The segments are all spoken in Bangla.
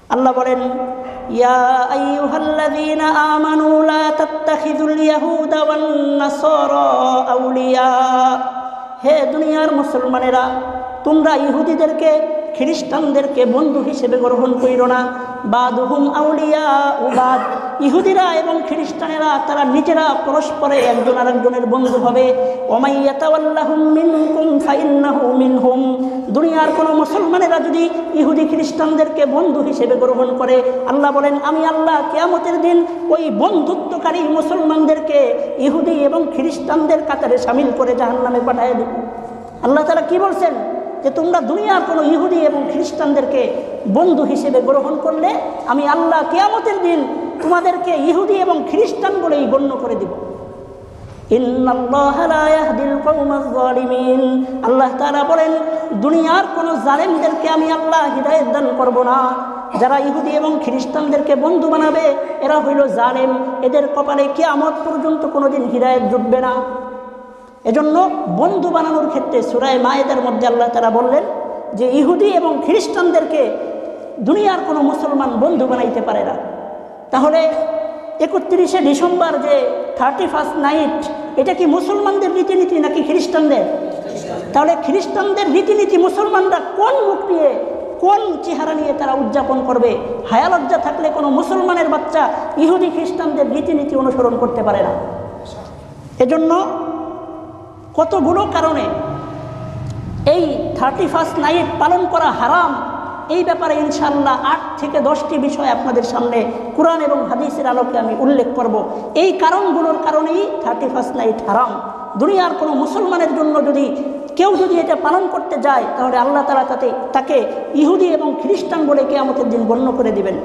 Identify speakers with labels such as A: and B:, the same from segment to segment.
A: আল্লাহ বলেন, ইয়া আইয়ুহাল্লাযীনা আমানু লা তাত্তাখিযুল ইয়াহুদা ওয়ান নাসারা আউলিয়া। হে দুনিয়ার মুসলমানেরা, তোমরা ইহুদিদেরকে খ্রিস্টানদেরকে বন্ধু হিসেবে গ্রহণ কইরো না। বাদুহুম আউলিয়া উবাদ, ইহুদিরা এবং খ্রিস্টানেরা তারা নিজেরা পরস্পরে একজন আরেকজনের বন্ধু হবে। ওমাই ইয়াতাওয়াল্লাহুম মিনকুম ফাইন্নাহু মিনহুম, দুনিয়ার কোনো মুসলমানেরা যদি ইহুদি খ্রিস্টানদেরকে বন্ধু হিসেবে গ্রহণ করে, আল্লাহ বলেন আমি আল্লাহ কিয়ামতের দিন ওই বন্ধুত্বকারী মুসলমানদেরকে ইহুদি এবং খ্রিস্টানদের কাতারে শামিল করে জাহান্নামে পাঠিয়ে দেব। আল্লাহ তাআলা কি বলছেন? যে তোমরা দুনিয়ার কোনো ইহুদি এবং খ্রিস্টানদেরকে বন্ধু হিসেবে গ্রহণ করলে আমি আল্লাহ কিয়ামতের দিন তোমাদেরকে ইহুদি এবং খ্রিস্টান বলেই গণ্য করে দেব। ইন্নাল্লাহা লা ইয়াহদিল কওমাজ যালিমিন, আল্লাহ তাআলা বলেন দুনিয়ার কোনো জালেমদেরকে আমি আল্লাহ হিদায়াত দান করব না। যারা ইহুদি এবং খ্রিস্টানদেরকে বন্ধু বানাবে এরা হইল জালেম, এদের কপালে কিয়ামত পর্যন্ত কোনোদিন হিদায়াত জুটবে না। এজন্য বন্ধু বানানোর ক্ষেত্রে সূরা মায়েদার মধ্যে আল্লাহ তাআলা বললেন যে ইহুদি এবং খ্রিস্টানদেরকে দুনিয়ার কোনো মুসলমান বন্ধু বানাইতে পারে না। তাহলে 31শে ডিসেম্বর যে 31st নাইট, এটা কি মুসলমানদের রীতিনীতি নাকি খ্রিস্টানদের? তাহলে খ্রিস্টানদের রীতিনীতি মুসলমানরা কোন মুখ নিয়ে, কোন চেহারা নিয়ে তারা উদযাপন করবে? হায়া লজ্জা থাকলে কোনো মুসলমানের বাচ্চা ইহুদি খ্রিস্টানদের রীতিনীতি অনুসরণ করতে পারে না। এজন্য কতগুলো কারণে এই 31st নাইট পালন করা হারাম। এই ব্যাপারে ইনশাআল্লাহ 8 থেকে 10টি বিষয় আপনাদের সামনে কুরআন এবং হাদিসের আলোকে আমি উল্লেখ করব। এই কারণগুলোর কারণেই 31st নাইট হারাম। দুনিয়ার কোনো মুসলমানের জন্য কেউ যদি এটা পালন করতে যায় তাহলে আল্লাহ তাআলা তাকে ইহুদি এবং খ্রিস্টান বলে কিয়ামতের দিন গণ্য করে দিবেন।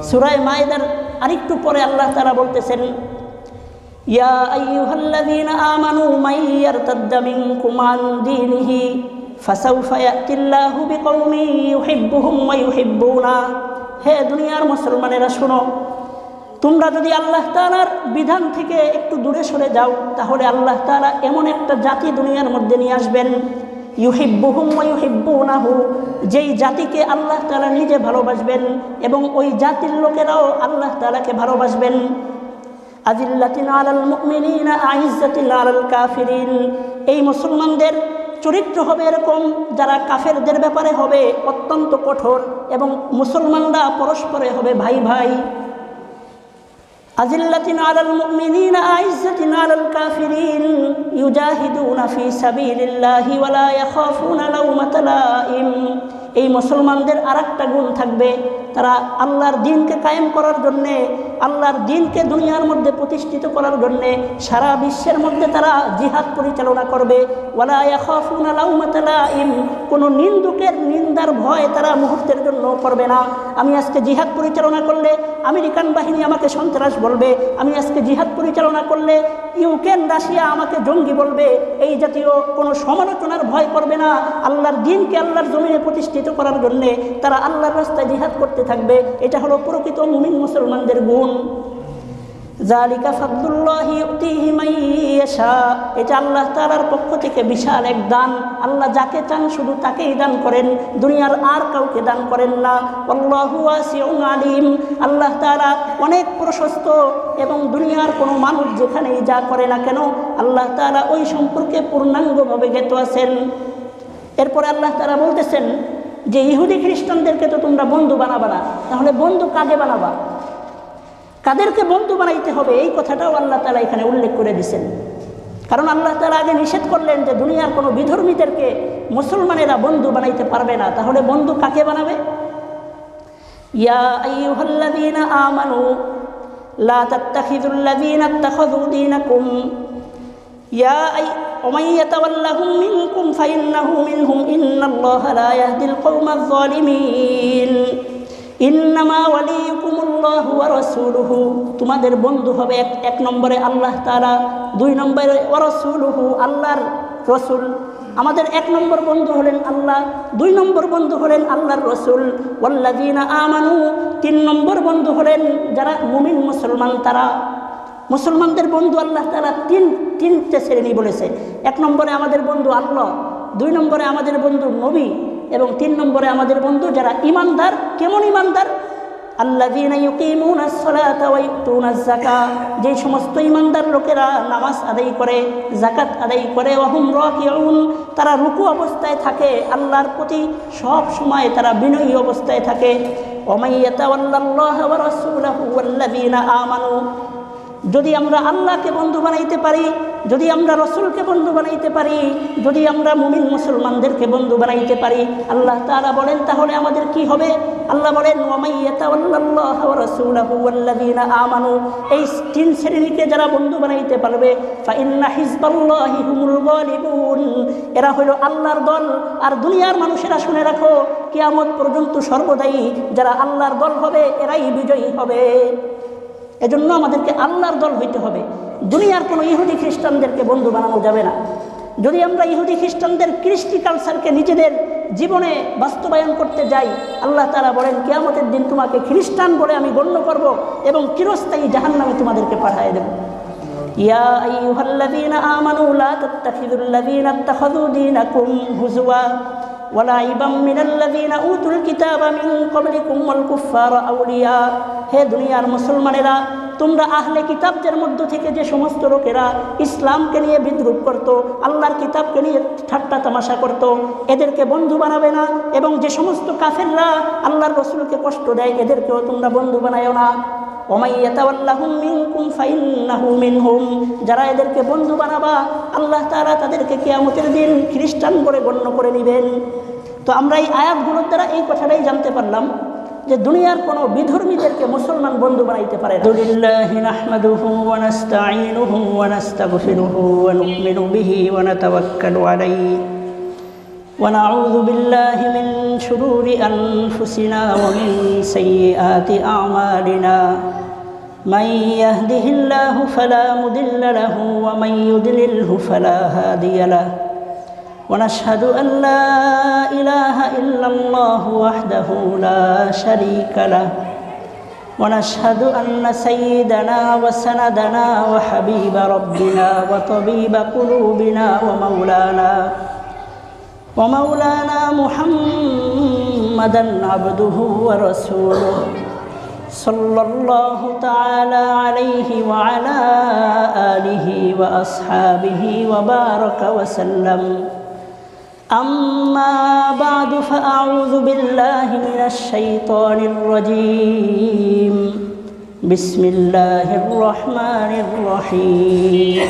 A: সূরা মায়েদার আরেকটু পরে আল্লাহ তাআলা বলতেছেন, ইয়া আইয়ুহাল্লাযীনা আমানু মান ইয়ারতাদ্দা মিনকুম আন দীনিহি ফাসাউফা ইয়াতিল্লাহু বিকওমিন ইউহিব্বুহুম ওয়া ইউহিব্বুনা। হে দুনিয়ার মুসলমানেরা শোনো, তোমরা যদি আল্লাহ তাআলার বিধান থেকে একটু দূরে সরে যাও তাহলে আল্লাহ তাআলা এমন একটা জাতি দুনিয়ার মধ্যে নিয়ে আসবেন, ইউহিব্বুহুম ওয়া ইউহিব্বুনাহু, যেই জাতিকে আল্লাহ তাআলা নিজে ভালোবাসবেন এবং ওই জাতির লোকেরাও আল্লাহ তাআলাকে ভালোবাসবেন। আযিল্লাতিন আলাল মুমিনিনা আইজ্জাতিন আলাল কাফিরিন, এই মুসলমানদের চরিত্র হবে এরকম, যারা কাফেরদের ব্যাপারে হবে অত্যন্ত কঠোর এবং মুসলমানরা পরস্পরে হবে ভাই ভাই। আযিল্লাতিন আলাল মুমিনিনা আইজ্জাতিন আলাল কাফিরিন ইউজাহিদুনা ফি সাবিলিল্লাহি ওয়া লা ইয়াখাফুনা লাওমাতা লাইম। এই মুসলমানদের আরেকটা গুণ থাকবে, তারা আল্লাহর দ্বীনকে কায়েম করার জন্যে, আল্লাহর দ্বীনকে দুনিয়ার মধ্যে প্রতিষ্ঠিত করার জন্যে সারা বিশ্বের মধ্যে তারা জিহাদ পরিচালনা করবে। ওয়ালা ইয়াখাফুনা লাওমাতা লাইম, কোনো নিন্দুকের নিন্দার ভয় তারা মুহূর্তের জন্য করবে না। আমি আজকে জিহাদ পরিচালনা করলে আমেরিকান বাহিনী আমাকে সন্ত্রাস বলবে, আমি আজকে জিহাদ পরিচালনা করলে ইউক্রেন রাশিয়া আমাকে জঙ্গি বলবে, এই জাতীয় কোনো সমালোচনার ভয় করবে না। আল্লাহর দ্বীনকে আল্লাহর জমিনে প্রতিষ্ঠিত করার জন্যে তারা আল্লাহর রাস্তায় জিহাদ করতে থাকবে। এটা হলো প্রকৃত মুমিন মুসলমানদের গুণ। যালিকা ফাদলুল্লাহি ইউতিহি মান ইয়াশা, এটা আল্লাহ তাআলার পক্ষ থেকে বিশাল এক দান। আল্লাহ যাকে চান শুধু তাকেই দান করেন, দুনিয়ার আর কাউকে দান করেন না। আল্লাহু ওয়াসিউন আলিম, আল্লাহ তাআলা অনেক প্রশস্ত এবং দুনিয়ার কোনো মানুষ যেখানেই যা করে না কেন আল্লাহ তাআলা ওই সম্পর্কে পূর্ণাঙ্গভাবে জ্ঞাত আছেন। এরপরে আল্লাহ তাআলা বলতেছেন যে ইহুদি খ্রিস্টানদেরকে তো তোমরা বন্ধু বানাবা না, তাহলে বন্ধু কাকে বানাবা, কাদেরকে বন্ধু বানাইতে হবে, এই কথাটাও আল্লাহ তাআলা এখানে উল্লেখ করে দিয়েছেন। কারণ আল্লাহ তাআলা আগে নিষেধ করলেন যে দুনিয়ার কোনো বিধর্মীদেরকে মুসলমানেরা বন্ধু বানাইতে পারবে না, তাহলে বন্ধু কাকে বানাবে? ইয়া আইয়ুহাল্লাযীনা আমানু লা তাত্তাখিযুল্লাযীনা ইত্তাখাযু দীনাকুম ومن يتولهم منكم فإنه منهم إن الله لا يهدي القوم الظالمين إنما وليكم الله ورسوله, তোমাদের বন্ধু হবে এক নম্বরে আল্লাহ তাআলা, 2 নম্বরে ওয়ারাসূলুহু, আল্লাহর রাসূল। আমাদের 1 নম্বর বন্ধু হলেন আল্লাহ, 2 নম্বর বন্ধু হলেন আল্লাহর রাসূল। ওয়াল্লাযীনা আমানু, 3 নম্বর বন্ধু হলেন যারা মুমিন মুসলমান তারা। মুসলমানদের বন্ধু আল্লাহ তাআলা তিনটে শ্রেণী বলেছে। 1 নম্বরে আমাদের বন্ধু আল্লাহ, 2 নম্বরে আমাদের বন্ধু নবী, এবং 3 নম্বরে আমাদের বন্ধু যারা ইমানদার। কেমন ইমানদার? আল্লাযীনা ইউকিমুনাস সালাতা ওয়া ইউতুনাজ যাকাত, যে সমস্ত ইমানদার লোকেরা নামাজ আদায় করে, যাকাত আদায় করে, ওয়া হুম রাকিউন, তারা রুকু অবস্থায় থাকে, আল্লাহর প্রতি সব সময় তারা বিনয়ী অবস্থায় থাকে। ওয়া মান ইয়াতাওয়াল্লাল্লাহা ওয়া রাসূলাহু ওয়াল্লাযীনা আমানু, যদি আমরা আল্লাহকে বন্ধু বানাইতে পারি, যদি আমরা রসুলকে বন্ধু বানাইতে পারি, যদি আমরা মুমিন মুসলমানদেরকে বন্ধু বানাইতে পারি, আল্লাহ তাআলা বলেন তাহলে আমাদের কি হবে? আল্লাহ বলেন ওয়া মান ইয়াতাওয়াল্লাল্লাহা ওয়া রাসূলাহু ওয়াল্লাযীনা আমানু, এই 3 শ্রেণীকে যারা বন্ধু বানাইতে পারবে, ফা ইন্না হিজবাল্লাহি হুমুল গালিবুন, এরা হলো আল্লাহর দল। আর দুনিয়ার মানুষেরা শুনে রাখো, কিয়ামত পর্যন্ত সর্বদাই যারা আল্লাহর দল হবে এরাই বিজয়ী হবে। এজন্য আমাদেরকে আল্লাহর দল হইতে হবে। দুনিয়ার কোনো ইহুদি খ্রিস্টানদেরকে বন্ধু বানানো যাবে না। যদি আমরা ইহুদি খ্রিস্টানদের কৃষ্টি কালচারকে নিজেদের জীবনে বাস্তবায়ন করতে যাই, আল্লাহ তাআলা বলেন কিয়ামতের দিন তোমাকে খ্রিস্টান বলে আমি গণ্য করব এবং চিরস্থায়ী জাহান্নামে তোমাদেরকে পাঠিয়ে দেব। ইয়া আইয়ুহাল্লাযীনা আমানু লা তাত্তাখিযুল্লাযীনা ইত্তাখাযু দীনাকুম হুজুওয়া ওয়া লাইবাম মিনাল্লাযীনা উতুল কিতাবা মিন ক্বাবলিকুম ওয়াল কুফফারা আউলিয়া। হে দুনিয়ার মুসলমানেরা, তোমরা আহলে কিতাবদের মধ্য থেকে যে সমস্ত লোকেরা ইসলামকে নিয়ে বিদ্রুপ করত, আল্লাহর কিতাবকে নিয়ে ঠাট্টা তামাশা করত, এদেরকে বন্ধু বানাবে না। এবং যে সমস্ত কাফেররা আল্লাহর রসুলকে কষ্ট দেয়, এদেরকেও তোমরা বন্ধু বানায়ো না। ওয়া মান ইয়াতাওয়াল্লাহুম মিনকুম ফাইন্নাহু মিনহুম, যারা এদেরকে বন্ধু বানাবা আল্লাহ তাআলা তাদেরকে কিয়ামতের দিন খ্রিস্টান বলে গণ্য করে নেবেন। তো আমরা এই আয়াতগুলোর দ্বারা এই কথাটাই জানতে পারলাম যে দুনিয়ার কোনো বিধর্মীদেরকে মুসলমান বন্ধু বানাইতে পারে। আলহামদুলিল্লাহি নাহমাদুহু ওয়া নাস্তাঈনুহু ওয়া নাস্তাগফিরুহু ওয়া নু'মিনু বিহি ওয়া নাতাওয়াক্কালু আলাইহি ওয়া নাউযু বিল্লাহি মিন শুরুরি আনফুসিনা ওয়া মিন সাইয়্যাতি আ'মালিনা। মান ইয়াহদিহিল্লাহু ফালা মুদিল্লা লাহু ওয়া মান ইউদ্লিলহু ফালা হাদিয়া লাহু। ونشهد أن لا إله إلا الله وحده لا شريك له ونشهد أن سيدنا وسندنا وحبيب ربنا وطبيب قلوبنا ومولانا محمدا عبده ورسوله صلى الله تعالى عليه وعلى آله وأصحابه وبارك وسلم. أما بعد فأعوذ بالله من الشيطان الرجيم. بسم الله الرحمن الرحيم.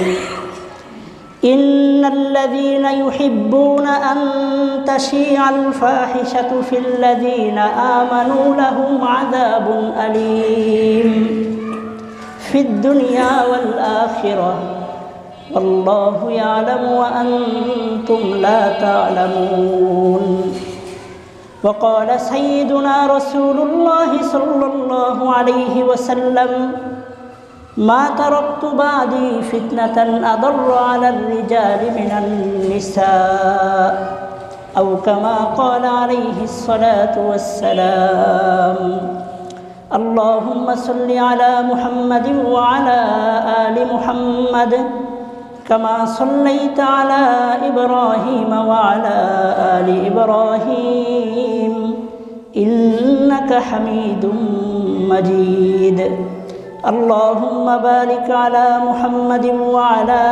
A: إن الذين يحبون أن تشيع الفاحشة في الذين آمنوا لهم عذاب أليم في الدنيا والآخرة والله يعلم وأنتم لا تعلمون. وقال سيدنا رسول الله صلى الله عليه وسلم ما تركت بعدي فتنة أضر على الرجال من النساء أو كما قال عليه الصلاة والسلام. اللهم صل على محمد وعلى آل محمد كما صليت على إبراهيم وعلى آل إبراهيم إنك حميد مجيد. اللهم بارك على محمد وعلى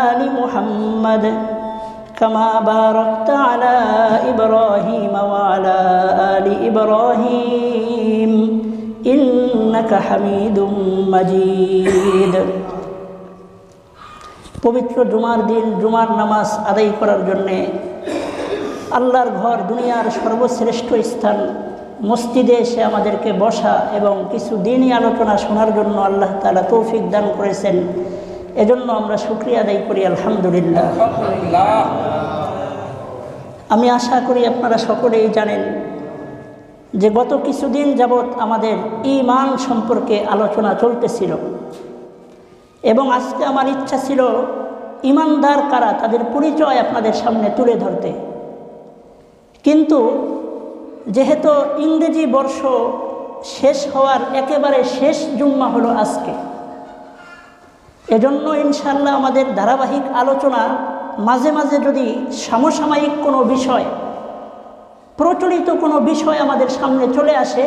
A: آل محمد كما باركت على إبراهيم وعلى آل إبراهيم إنك حميد مجيد. পবিত্র জুমার দিন জুমার নামাজ আদায় করার জন্যে আল্লাহর ঘর দুনিয়ার সর্বশ্রেষ্ঠ স্থান মসজিদে এসে আমাদেরকে বসা এবং কিছু দিনই আলোচনা শোনার জন্য আল্লাহ তাআলা তৌফিক দান করেছেন। এজন্য আমরা শুকরিয়া আদায় করি আলহামদুলিল্লাহ। আমি আশা করি আপনারা সকলেই জানেন যে গত কিছুদিন যাবৎ আমাদের ঈমান সম্পর্কে আলোচনা চলতেছিল এবং আজকে আমার ইচ্ছা ছিল ঈমানদার কারা তাদের পরিচয় আপনাদের সামনে তুলে ধরতে। কিন্তু যেহেতু ইংরেজি বর্ষ শেষ হওয়ার একেবারে শেষ জুম্মা হলো আজকে, এজন্য ইনশাআল্লাহ আমাদের ধারাবাহিক আলোচনা মাঝে মাঝে যদি সমসাময়িক কোনো বিষয় প্রচলিত কোনো বিষয় আমাদের সামনে চলে আসে,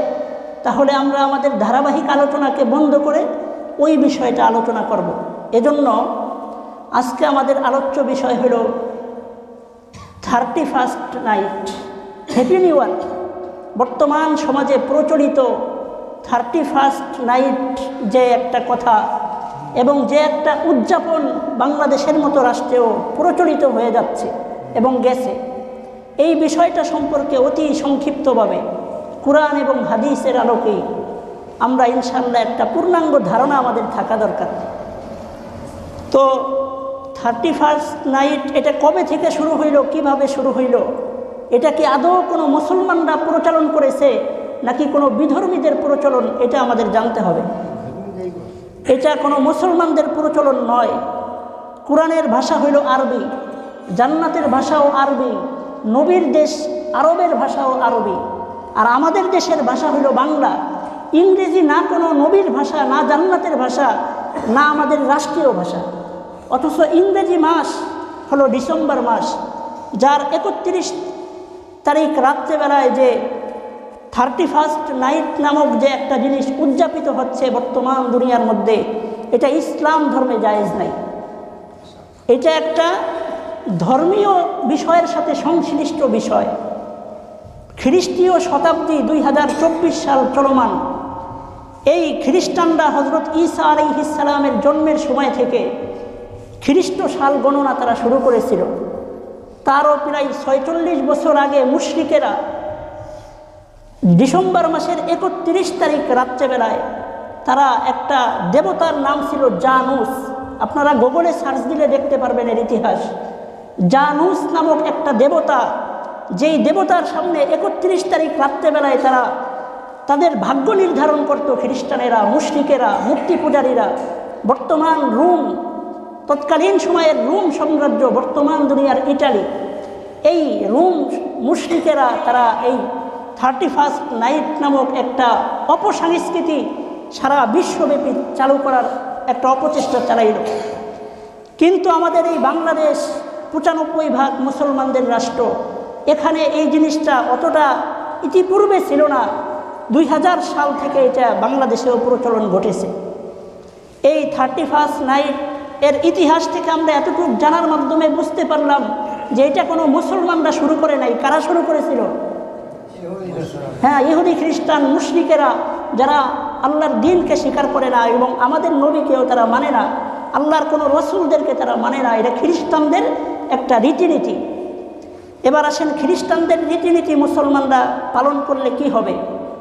A: তাহলে আমরা আমাদের ধারাবাহিক আলোচনাকে বন্ধ করে ওই বিষয়টা আলোচনা করব। এজন্য আজকে আমাদের আলোচ্য বিষয় হলো 31st night, happy new year. বর্তমান সমাজে প্রচলিত 31st নাইট যে একটা কথা এবং যে একটা উদযাপন বাংলাদেশের মতো রাষ্ট্রেও প্রচলিত হয়ে যাচ্ছে এবং গেছে, এই বিষয়টা সম্পর্কে অতি সংক্ষিপ্তভাবে কুরআন এবং হাদিসের আলোকেই আমরা ইনশাআল্লাহ একটা পূর্ণাঙ্গ ধারণা আমাদের থাকা দরকার। তো 31st নাইট এটা কবে থেকে শুরু হইল, কিভাবে শুরু হইল, এটা কি আদৌ কোনো মুসলমানরা প্রচলন করেছে নাকি কোনো বিধর্মীদের প্রচলন, এটা আমাদের জানতে হবে। এটা কোনো মুসলমানদের প্রচলন নয়। কুরআনের ভাষা হইল আরবি, জান্নাতের ভাষাও আরবি, নবীর দেশ আরবের ভাষাও আরবি, আর আমাদের দেশের ভাষা হইল বাংলা। ইংরেজি না কোনো নবীর ভাষা, না জান্নাতের ভাষা, না আমাদের রাষ্ট্রীয় ভাষা। অথচ ইংরেজি মাস হলো ডিসেম্বর মাস, যার 31 তারিখ রাত্রেবেলায় যে 31st নাইট নামক যে একটা জিনিস উদযাপিত হচ্ছে বর্তমান দুনিয়ার মধ্যে, এটা ইসলাম ধর্মে জায়েজ নাই। এটা একটা ধর্মীয় বিষয়ের সাথে সংশ্লিষ্ট বিষয়। খ্রিস্টীয় শতাব্দী 2024 সাল চলমান। এই খ্রিস্টানরা হজরত ঈসা আলাইহিস সালামের জন্মের সময় থেকে খ্রিস্ট সাল গণনা তারা শুরু করেছিল। তারও প্রায় 46 বছর আগে মুশরিকেরা ডিসেম্বর মাসের 31 তারিখ রাত্রেবেলায় তারা একটা দেবতার নাম ছিল জানুস। আপনারা গুগলে সার্চ দিলে দেখতে পারবেন এর ইতিহাস। জানুস নামক একটা দেবতা, যেই দেবতার সামনে 31 তারিখ রাত্রেবেলায় তারা তাদের ভাগ্য নির্ধারণ করত খ্রিস্টানেরা, মুশরিকেরা, মূর্তি পূজারীরা। বর্তমান রোম, তৎকালীন সময়ের রোম সাম্রাজ্য, বর্তমান দুনিয়ার ইটালি, এই রোম মুশরিকেরা তারা এই 31st নাইট নামক একটা অপসংস্কৃতি সারা বিশ্বব্যাপী চালু করার একটা অপচেষ্টা চালাইল। কিন্তু আমাদের এই বাংলাদেশ 95% মুসলমানদের রাষ্ট্র, এখানে এই জিনিসটা অতটা ইতিপূর্বে ছিল না। 2000 সাল থেকে এটা বাংলাদেশেও প্রচলন ঘটেছে। এই 31st নাইট এর ইতিহাস থেকে আমরা এতটুকু জানার মাধ্যমে বুঝতে পারলাম যে এটা কোনো মুসলমানরা শুরু করে নাই। কারা শুরু করেছিল? হ্যাঁ, ইহুদি, খ্রিস্টান, মুশরিকেরা, যারা আল্লাহর দ্বীনকে স্বীকার করে না এবং আমাদের নবীকেও তারা মানে না, আল্লাহর কোনো রসুলদেরকে তারা মানে না। এটা খ্রিস্টানদের একটা রীতিনীতি। এবার আসেন, খ্রিস্টানদের রীতিনীতি মুসলমানরা পালন করলে কি হবে,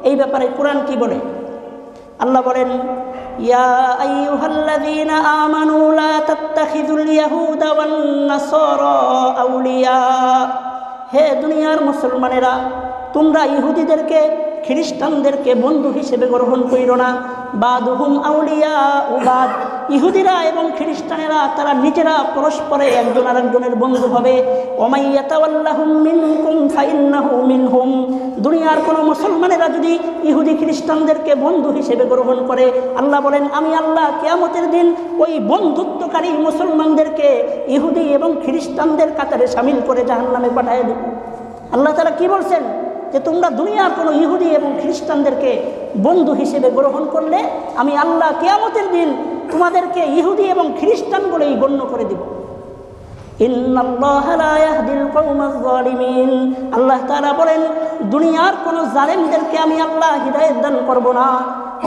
A: এই ব্যাপারে কোরআন কি বলে? আল্লাহ বলেন, ইয়া আইয়ুহাল্লাযীনা আমানু লা তাত্তাখিযুল ইয়াহুদা ওয়ান নাসারা আউলিয়া। হে দুনিয়ার মুসলমানেরা, তোমরা ইহুদিদেরকে, খ্রিস্টানদেরকে বন্ধু হিসেবে গ্রহণ করিও না। বাদুহুম আউলিয়া উবাদ। ইহুদিরা এবং খ্রিস্টানেরা তারা নিজেরা পরস্পরে একজন আরেকজনের বন্ধু হবে। ওমাই ইয়াতাওয়াল্লাহুম মিনকুম ফাইন্নাহু মিনহুম। দুনিয়ার কোনো মুসলমানেরা যদি ইহুদি খ্রিস্টানদেরকে বন্ধু হিসেবে গ্রহণ করে, আল্লাহ বলেন আমি আল্লাহ কিয়ামতের দিন ওই বন্ধুত্বকারী মুসলমানদেরকে ইহুদি এবং খ্রিস্টানদের কাতারে শামিল করে জাহান্নামে পাঠিয়ে দেব। আল্লাহ তাআলা কি বলছেন? যে তোমরা দুনিয়ার কোনো ইহুদি এবং খ্রিস্টানদেরকে বন্ধু হিসেবে গ্রহণ করলে আমি আল্লাহ কিয়ামতের দিন তোমাদেরকে ইহুদি এবং খ্রিস্টান বলেই গণ্য করে দেব। ইন্নাল্লাহা লা ইয়াহদিল কওমাজ যালিমিন। আল্লাহ তাআলা বলেন দুনিয়ার কোনো জালেমদেরকে আমি আল্লাহ হিদায়াত দান করব না।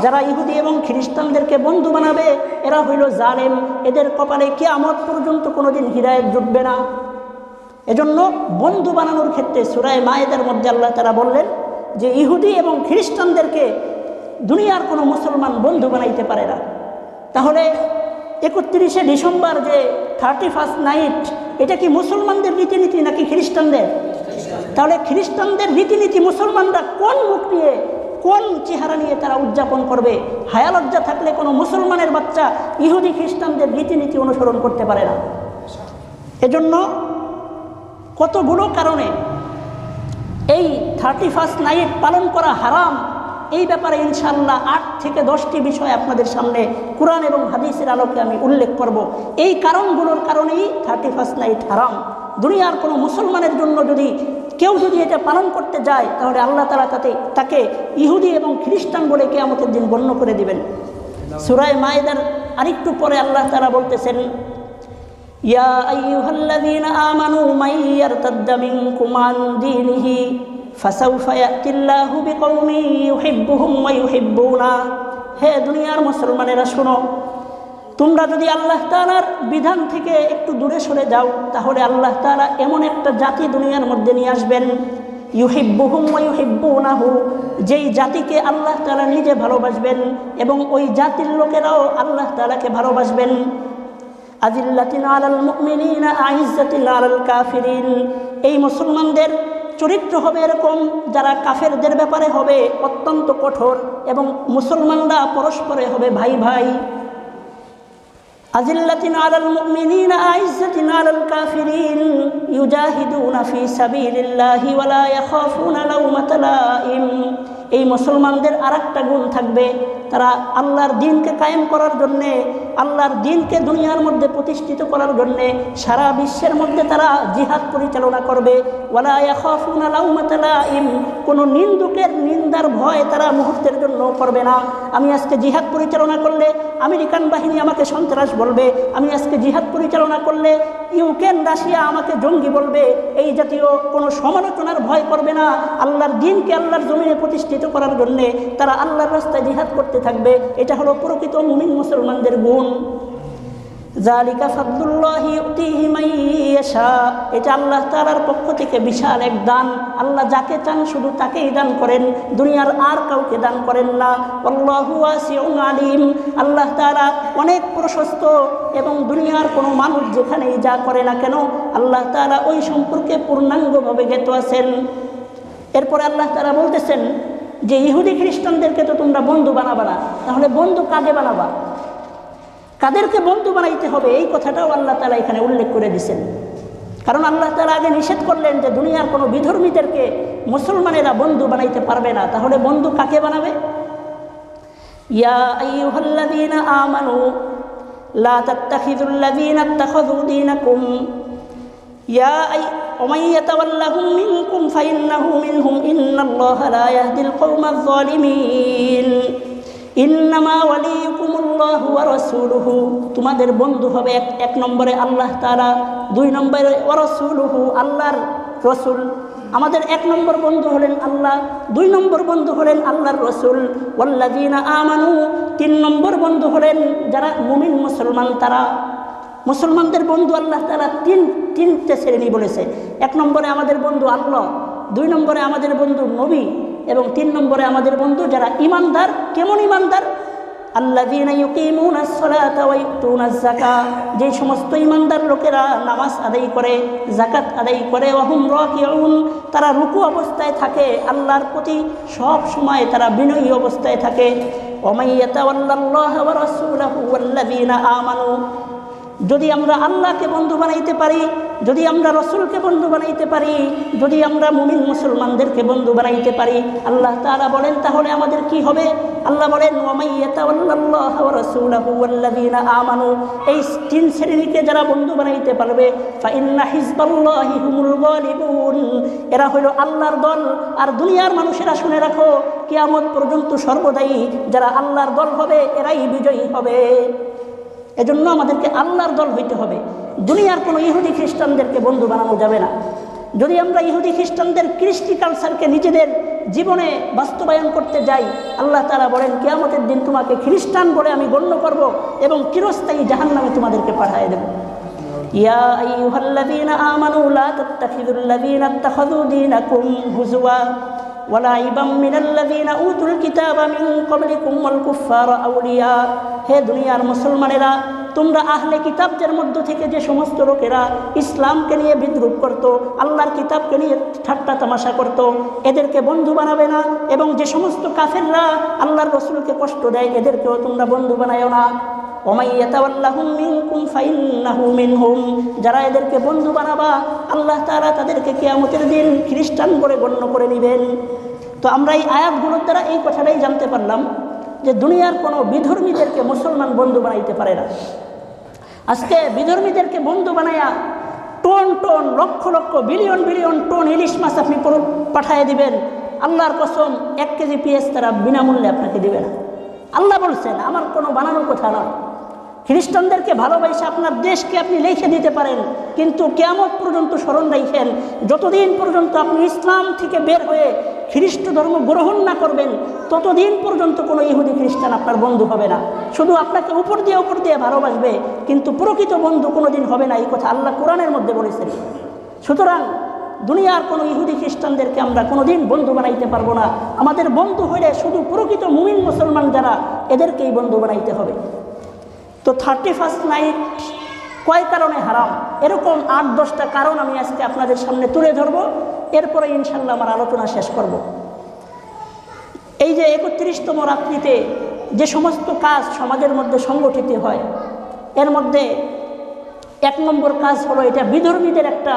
A: যারা ইহুদি এবং খ্রিস্টানদেরকে বন্ধু বানাবে এরা হইল জালেম। এদের কপালে কিয়ামত পর্যন্ত কোনোদিন হিদায়াত জুটবে না। এজন্য বন্ধু বানানোর ক্ষেত্রে সূরা মায়েদার মধ্যে আল্লাহ তাআলা বললেন যে ইহুদি এবং খ্রিস্টানদেরকে দুনিয়ার কোনো মুসলমান বন্ধু বানাইতে পারে না। তাহলে 31শে ডিসেম্বর যে 31st নাইট, এটা কি মুসলমানদের রীতিনীতি নাকি খ্রিস্টানদের? তাহলে খ্রিস্টানদের রীতিনীতি মুসলমানরা কোন মুখ নিয়ে, কোন চেহারা নিয়ে তারা উদযাপন করবে? হায়া লজ্জা থাকলে কোনো মুসলমানের বাচ্চা ইহুদি খ্রিস্টানদের রীতিনীতি অনুসরণ করতে পারে না। এজন্য কতগুলো কারণে এই 31st নাইট পালন করা হারাম। এই ব্যাপারে ইনশাআল্লাহ 8 থেকে 10টি বিষয় আপনাদের সামনে কোরআন এবং হাদিসের আলোকে আমি উল্লেখ করব। এই কারণগুলোর কারণেই 31st নাইট হারাম। দুনিয়ার কোনো মুসলমানের জন্য যদি কেউ যদি এটা পালন করতে যায় তাহলে আল্লাহ তাআলা তাকে ইহুদি এবং খ্রিস্টান বলে কিয়ামতের দিন গণ্য করে দিবেন। সূরা মায়েদার আরেকটু পরে আল্লাহ তাআলা বলতেছেন, ইয়া আইয়ুহাল্লাযীনা আমানু মান ইয়ারতাদ্দা মিনকুম আন দীনিহি ফাসাউফা ইয়াতিল্লাহু বিকওমিন ইউহিব্বুহুম ওয়া ইউহিব্বুনা। হে দুনিয়ার মুসলমানেরা শোনো, তোমরা যদি আল্লাহ তাআলার বিধান থেকে একটু দূরে সরে যাও তাহলে আল্লাহ তাআলা এমন একটা জাতি দুনিয়ার মধ্যে নিয়ে আসবেন, ইউহিব্বুহুম ওয়া ইউহিব্বুনাহু, যেই জাতিকে আল্লাহ তাআলা নিজে ভালোবাসবেন এবং ওই জাতির লোকেরাও আল্লাহ তাআলাকে ভালোবাসবেন। আযিল্লাতিন আলাল মুমিনিনা আইজ্জাতিন আলাল কাফিরিন। এই মুসলমানদের চরিত্র হবে এরকম, যারা কাফেরদের ব্যাপারে হবে অত্যন্ত কঠোর এবং মুসলমানরা পরস্পরে হবে ভাই ভাই। আযিল্লাতিন আলাল মুমিনিনা আইজ্জাতিন আলাল কাফিরিন ইউজাহিদুনা ফি সাবিলিল্লাহি ওয়া লা ইয়াখাফুনা লাওমাতা লাইম। এই মুসলমানদের আরেকটা গুণ থাকবে, তারা আল্লাহর দ্বীনকে কায়েম করার জন্যে, আল্লাহর দ্বীনকে দুনিয়ার মধ্যে প্রতিষ্ঠিত করার জন্যে সারা বিশ্বের মধ্যে তারা জিহাদ পরিচালনা করবে। ওয়ালা ইয়াখাফুনা লাওমাতা লাইম, কোনো নিন্দুকের নিন্দার ভয় তারা মুহূর্তের জন্য করবে না। আমি আজকে জিহাদ পরিচালনা করলে আমেরিকান বাহিনী আমাকে সন্ত্রাস বলবে, আমি আজকে জিহাদ পরিচালনা করলে ইউক্রেন রাশিয়া আমাকে জঙ্গি বলবে, এই জাতীয় কোনো সমালোচনার ভয় করবে না। আল্লাহর দ্বীনকে আল্লাহর জমিনে প্রতিষ্ঠিত করার জন্যে তারা আল্লাহর রাস্তায় জিহাদ করতে থাকবে। এটা হলো প্রকৃত মুমিন মুসলমানদের গুণ। যালিকা ফাদলুল্লাহি ইউতিহি মান ইয়াশা, এটা আল্লাহ তাআলার পক্ষ থেকে বিশাল এক দান। আল্লাহ যাকে চান শুধু তাকেই দান করেন, দুনিয়ার আর কাউকে দান করেন না। আল্লাহু ওয়াসিউন আলিম, আল্লাহ তাআলা অনেক প্রশস্ত এবং দুনিয়ার কোনো মানুষ যেখানেই যা করে না কেন আল্লাহ তাআলা ওই সম্পর্কে পূর্ণাঙ্গভাবে জ্ঞাত আছেন। এরপরে আল্লাহ তাআলা বলতেছেন যে ইহুদি খ্রিস্টানদেরকে তো তোমরা বন্ধু বানাবা না, তাহলে বন্ধু কাকে বানাবা, কাদেরকে বন্ধু বানাইতে হবে, এই কথাটাও আল্লাহ তাআলা এখানে উল্লেখ করে দিয়েছেন। কারণ আল্লাহ তাআলা আগে নিষেধ করলেন যে দুনিয়ার কোনো বিধর্মীদেরকে মুসলমানেরা বন্ধু বানাইতে পারবে না, তাহলে বন্ধু কাকে বানাবে। ইয়া আইয়ুহাল্লাযীনা আমানু লা তাত্তাখিযুল্লাযীনা ইত্তাখাযু দীনাকুম ومن يتولهم منكم فإنه منهم إن الله لا يهدي القوم الظالمين إنما وليكم الله ورسوله। তোমাদের বন্ধু হবে এক নম্বরে আল্লাহ তাআলা, দুই নম্বরে ওয়ারাসূলুহু, আল্লাহর রাসূল। আমাদের এক নম্বর বন্ধু হলেন আল্লাহ, দুই নম্বর বন্ধু হলেন আল্লাহর রাসূল। ওয়াল্লাযীনা আমানু, তিন নম্বর বন্ধু হলেন যারা মুমিন মুসলমান তারা। মুসলমানদের বন্ধু আল্লাহ তাআলা তিনটে শ্রেণী বলেছে। এক নম্বরে আমাদের বন্ধু আল্লাহ, দুই নম্বরে আমাদের বন্ধু নবী এবং তিন নম্বরে আমাদের বন্ধু যারা ইমানদার। কেমন ইমানদার? আল্লাযীনা ইউকিমুনাস সালাতা ওয়া ইউতুনাজ যাকাত, যে সমস্ত ইমানদার লোকেরা নামাজ আদায় করে, যাকাত আদায় করে, ওয়া হুম রাকিউন, তারা রুকু অবস্থায় থাকে, আল্লাহর প্রতি সব সময় তারা বিনয়ী অবস্থায় থাকে। ওয়া মান ইয়াতাওয়াল্লাল্লাহা ওয়া রাসূলাহু ওয়াল্লাযীনা আমানু, যদি আমরা আল্লাহকে বন্ধু বানাইতে পারি, যদি আমরা রসুলকে বন্ধু বানাইতে পারি, যদি আমরা মুমিন মুসলমানদেরকে বন্ধু বানাইতে পারি, আল্লাহ তাআলা বলেন তাহলে আমাদের কি হবে? আল্লাহ বলেন ওয়া মান ইয়াতাওয়াল্লাল্লাহা ওয়া রাসূলাহু ওয়াল্লাযীনা আমানু, এই তিন শ্রেণীকে যারা বন্ধু বানাইতে পারবে ফা ইন্না হিজবাল্লাহি হুমুল গালিবুন, এরা হলো আল্লাহর দল। আর দুনিয়ার মানুষেরা শুনে রাখো, কিয়ামত পর্যন্ত সর্বদাই যারা আল্লাহর দল হবে এরাই বিজয়ী হবে। এজন্য আমাদেরকে আল্লাহর দল হইতে হবে। দুনিয়ার কোনো ইহুদি খ্রিস্টানদেরকে বন্ধু বানানো যাবে না। যদি আমরা ইহুদি খ্রিস্টানদের কৃষ্টি কালচারকে নিজেদের জীবনে বাস্তবায়ন করতে যাই, আল্লাহ তাআলা বলেন কিয়ামতের দিন তোমাকে খ্রিস্টান বলে আমি গণ্য করব এবং চিরস্থায়ী জাহান্নামে তোমাদেরকে পাঠিয়ে দেব। ইয়া আইয়ুহাল্লাযীনা আমানু লা তাত্তাখিযুল্লাযীনা ইত্তাখাযু দীনাকুম হুজুওয়া ওয়ালাইবাম মিনাল্লাযীনা উতুল কিতাবা মিন ক্বাবলিকুম ওয়াল কুফফারা আউলিয়া। হে দুনিয়ার মুসলমানেরা, তোমরা আহলে কিতাবদের মধ্য থেকে যে সমস্ত লোকেরা ইসলামকে নিয়ে বিদ্রুপ করত, আল্লাহর কিতাবকে নিয়ে ঠাট্টা তামাশা করত, এদেরকে বন্ধু বানাবে না। এবং যে সমস্ত কাফেররা আল্লাহর রাসূলকে কষ্ট দেয় এদেরকেও তোমরা বন্ধু বানায়ো না। ওমান ইয়াতাওয়াল্লাহুম মিনকুম ফাইন্নাহু মিনহুম, যারা এদেরকে বন্ধু বানাবা আল্লাহ তাআলা তাদেরকে কিয়ামতের দিন খ্রিস্টান বলে গণ্য করে নেবেন। তো আমরা এই আয়াতগুলোর দ্বারা এই কথাটাই জানতে পারলাম যে দুনিয়ার কোনো বিধর্মীদেরকে মুসলমান বন্ধু বানাইতে পারে না। আজকে বিধর্মীদেরকে বন্ধু বানায়া ton ton lakh lakh billion billion ton ইলিশ মাছ আপনি পাঠিয়ে দিবেন, আল্লাহর কসম 1 কেজি পেঁয়াজ তারা বিনামূল্যে আপনাকে দিবে না। আল্লাহ বলছেন, আমার কোনো বানানোর কথা নয়। খ্রিস্টানদেরকে ভালোবাসে আপনার দেশকে আপনি লিখে দিতে পারেন, কিন্তু কিয়ামত পর্যন্ত স্মরণ রাখেন, যতদিন পর্যন্ত আপনি ইসলাম থেকে বের হয়ে খ্রিস্ট ধর্ম গ্রহণ না করবেন, ততদিন পর্যন্ত কোনো ইহুদি খ্রিস্টান আপনার বন্ধু হবে না। শুধু আপনাকে উপর দিয়ে ভালোবাসবে, কিন্তু প্রকৃত বন্ধু কোনো দিন হবে না। এই কথা আল্লাহ কোরআনের মধ্যে বলেছেন। সুতরাং দুনিয়ার কোনো ইহুদি খ্রিস্টানদেরকে আমরা কোনোদিন বন্ধু বানাইতে পারবো না। আমাদের বন্ধু হলে শুধু প্রকৃত মুমিন মুসলমান যারা, এদেরকেই বন্ধু বানাইতে হবে। তো 31st নাইট কয় কারণে হারাম, এরকম 8-10টা কারণ আমি আজকে আপনাদের সামনে তুলে ধরবো। এরপরে ইনশাল্লাহ আমার আলোচনা শেষ করব। এই যে 31তম রাত্রিতে যে সমস্ত কাজ সমাজের মধ্যে সংগঠিত হয়, এর মধ্যে 1 নম্বর কাজ হলো এটা বিধর্মীদের একটা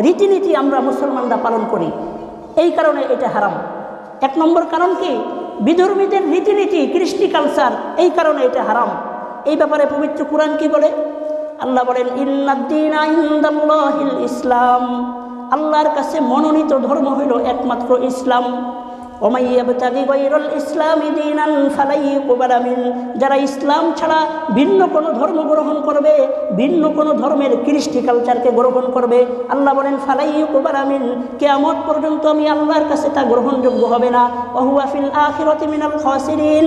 A: রীতিনীতি আমরা মুসলমানরা পালন করি, এই কারণে এটা হারাম। 1 নম্বর কারণ কি? বিধর্মীদের রীতিনীতি, কৃষ্টি কালচার, এই কারণে এটা হারাম। এই ব্যাপারে পবিত্র কুরআন কি বলে? আল্লাহ বলেন, ইন্নাদ-দীনা ইনদাল্লাহিল ইসলাম, আল্লাহর কাছে মনোনীত ধর্ম হইল একমাত্র ইসলাম। ওমাই ইয়াবতাগি গায়রাল ইসলামি দীনান ফালাই ইউকবালা মিন, যারা ইসলাম ছাড়া ভিন্ন কোনো ধর্ম গ্রহণ করবে, ভিন্ন কোনো ধর্মের কৃষ্টি কালচারকে গ্রহণ করবে, আল্লাহ বলেন ফালাই ইউকবালা মিন, কিয়ামত পর্যন্ত আমি আল্লাহর কাছে তা গ্রহণযোগ্য হবে না। ওয়া হুয়া ফিল আখিরাতি মিনাল খাসিরিন,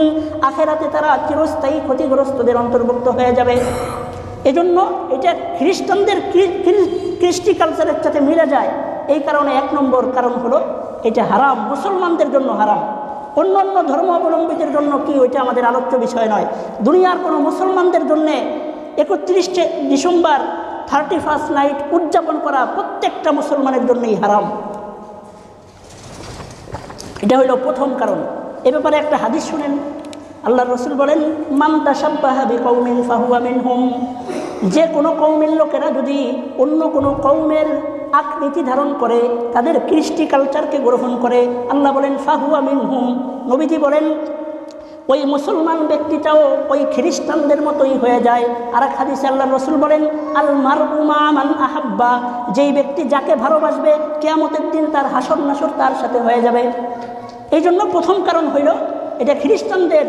A: আখিরাতে তারা চিরস্থায়ী ক্ষতিগ্রস্তদের অন্তর্ভুক্ত হয়ে যাবে। এজন্য এটা খ্রিস্টানদের কৃষ্টি কালচারের সাথে মিলে যায়। এই কারণে 1 নম্বর কারণ হলো এটা হারাম, মুসলমানদের জন্য হারাম। অন্য অন্য ধর্মাবলম্বীদের জন্য কি, ওইটা আমাদের আলোচ্য বিষয় নয়। দুনিয়ার কোনো মুসলমানদের জন্যে 31 ডিসেম্বর 31st নাইট উদযাপন করা প্রত্যেকটা মুসলমানের জন্যই হারাম। এটা হলো প্রথম কারণ। এ ব্যাপারে একটা হাদিস শুনেন। আল্লাহর রাসূল বলেন, মান তাশাব্বাহা বিকওমিন ফাহুয়া মিনহুম, যে কোনো কওমের লোকেরা যদি অন্য কোনো কওমের আকৃতি ধারণ করে, তাদের কৃষ্টি কালচারকে গ্রহণ করে, আল্লাহ বলেন ফাহুয়া মিনহুম, নবীজি বলেন ওই মুসলমান ব্যক্তিটাও ওই খ্রিস্টানদের মতোই হয়ে যায়। আর এক হাদিসে আল্লাহর রাসূল বলেন, আল মারউ মা মান আহাব্বা, যেই ব্যক্তি যাকে ভালোবাসবে কিয়ামতের দিন তার হাসর নাসর তার সাথে হয়ে যাবে। এই জন্য প্রথম কারণ হইল এটা খ্রিস্টানদের,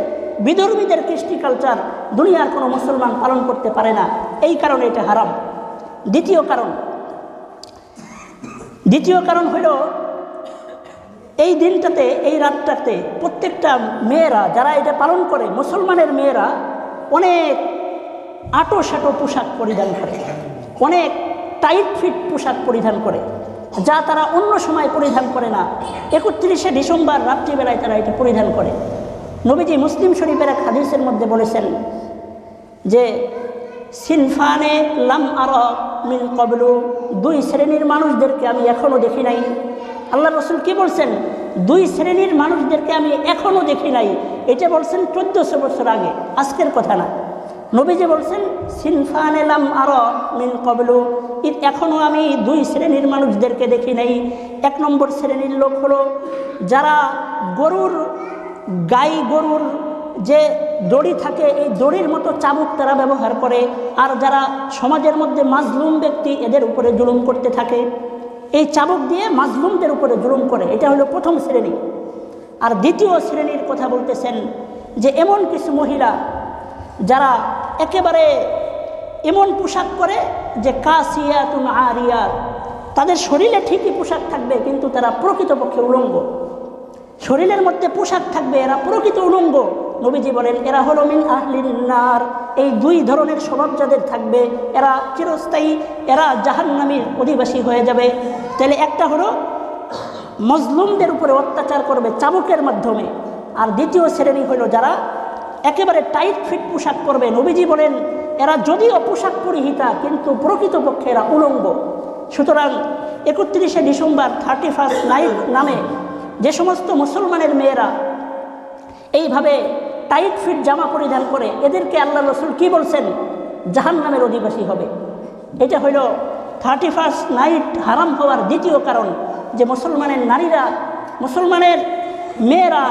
A: বিধর্মীদের কৃষ্টি কালচার দুনিয়ার কোনো মুসলমান পালন করতে পারে না, এই কারণে এটা হারাম। দ্বিতীয় কারণ হইল এই দিনটাতে, এই রাতটাতে প্রত্যেকটা মেয়েরা যারা এটা পালন করে, মুসলমানের মেয়েরা অনেক আঁটো-সাঁটো পোশাক পরিধান করে, অনেক টাইট ফিট পোশাক পরিধান করে, যা তারা অন্য সময় পরিধান করে না। 31 ডিসেম্বর রাত্রিবেলায় তারা এটা পরিধান করে। নবীজি মুসলিম শরীফের এক হাদিসের মধ্যে বলেছেন যে সিনফানে লাম আরা মিন ক্বাবলু, 2 শ্রেণীর মানুষদেরকে আমি এখনো দেখি নাই। আল্লাহ রাসূল কি বলছেন? 2 শ্রেণীর মানুষদেরকে আমি এখনো দেখি নাই। এটা বলছেন 1400 বছর আগে, আজকের কথা না। নবীজি বলছেন সিনফানে লাম আরা মিন ক্বাবলু, এখনো আমি 2 শ্রেণীর মানুষদেরকে দেখি নাই। 1 নম্বর শ্রেণীর লোক হলো যারা গরুর যে দড়ি থাকে, এই দড়ির মতো চাবুক তারা ব্যবহার করে, আর যারা সমাজের মধ্যে মাজলুম ব্যক্তি এদের উপরে জুলুম করতে থাকে, এই চাবুক দিয়ে মাজলুমদের উপরে জুলুম করে। এটা হলো প্রথম শ্রেণী। আর দ্বিতীয় শ্রেণীর কথা বলতেছেন যে এমন কিছু মহিলা যারা একেবারে এমন পোশাক করে যে কাসিয়াতুন আরিয়াত, তাদের শরীরে ঠিকই পোশাক থাকবে কিন্তু তারা প্রকৃতপক্ষে উলঙ্গ। শরীরের মধ্যে পোশাক থাকবে, এরা প্রকৃত উলঙ্গ। নবীজি বলেন এরা হলো মিন আহলিন নার। এই 2 ধরনের স্বভাব যাদের থাকবে এরা চিরস্থায়ী, এরা জাহান্নামীর অধিবাসী হয়ে যাবে। তাহলে একটা হলো মজলুমদের উপরে অত্যাচার করবে চাবুকের মাধ্যমে, আর দ্বিতীয় শ্রেণী হলো যারা একেবারে টাইট ফিট পোশাক পরবে। নবীজি বলেন এরা যদিও পোশাক পরিহিতা কিন্তু প্রকৃতপক্ষে এরা উলঙ্গ। সুতরাং 31 ডিসেম্বর 31st নাইট নামে যে সমস্ত মুসলমানের মেয়েরা এইভাবে টাইট ফিট জামা পরিধান করে, এদেরকে আল্লাহ রাসূল কি বলছেন? জাহান্নামের অধিবাসী হবে। এটা হইল 31st নাইট হারাম হওয়ার দ্বিতীয় কারণ, যে মুসলমানের নারীরা, মুসলমানের মেয়েরা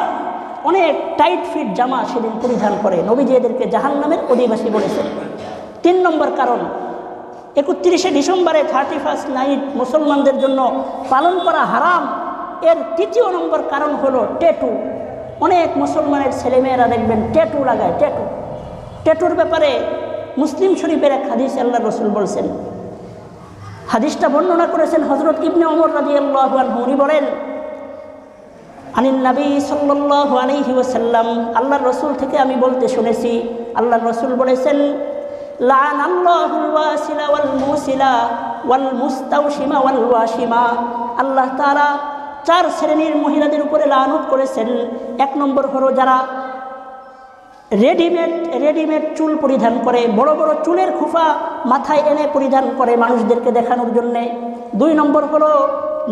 A: অনেক টাইট ফিট জামা সেদিন পরিধান করে। নবীজি এদেরকে জাহান্নামের অধিবাসী বলেছেন। 3 নম্বর কারণ, 31শে ডিসেম্বরে 31st নাইট মুসলমানদের জন্য পালন করা হারাম। এর তৃতীয় নম্বর কারণ হলো ট্যাটু। অনেক মুসলমানের ছেলেমেয়েরা দেখবেন ট্যাটু লাগায়। ট্যাটুর ব্যাপারে মুসলিম শরীফের এক হাদিস আল্লাহ রসুল বলছেন, হাদিসটা বর্ণনা করেছেন হযরত ইবনে ওমর রাদিয়াল্লাহু আনহু। উনি বলেন, আনিন নবী সাল্লাল্লাহু আলাইহি ওয়াসাল্লাম, আল্লাহর রসুল থেকে আমি বলতে শুনেছি, আল্লাহর রসুল বলেছেন, লাআনাল্লাহুল ওয়াসিলা ওয়াল মুসিলা ওয়াল মুস্তাওশিমা ওয়াল ওয়াশিমা। আল্লাহ তাআলা 4 শ্রেণীর মহিলাদের উপরে লানত করেছেন। 1 নম্বর হলো যারা রেডিমেড চুল পরিধান করে, বড় বড় চুলের খোফা মাথায় এনে পরিধান করে মানুষদেরকে দেখানোর জন্যে। 2 নম্বর হলো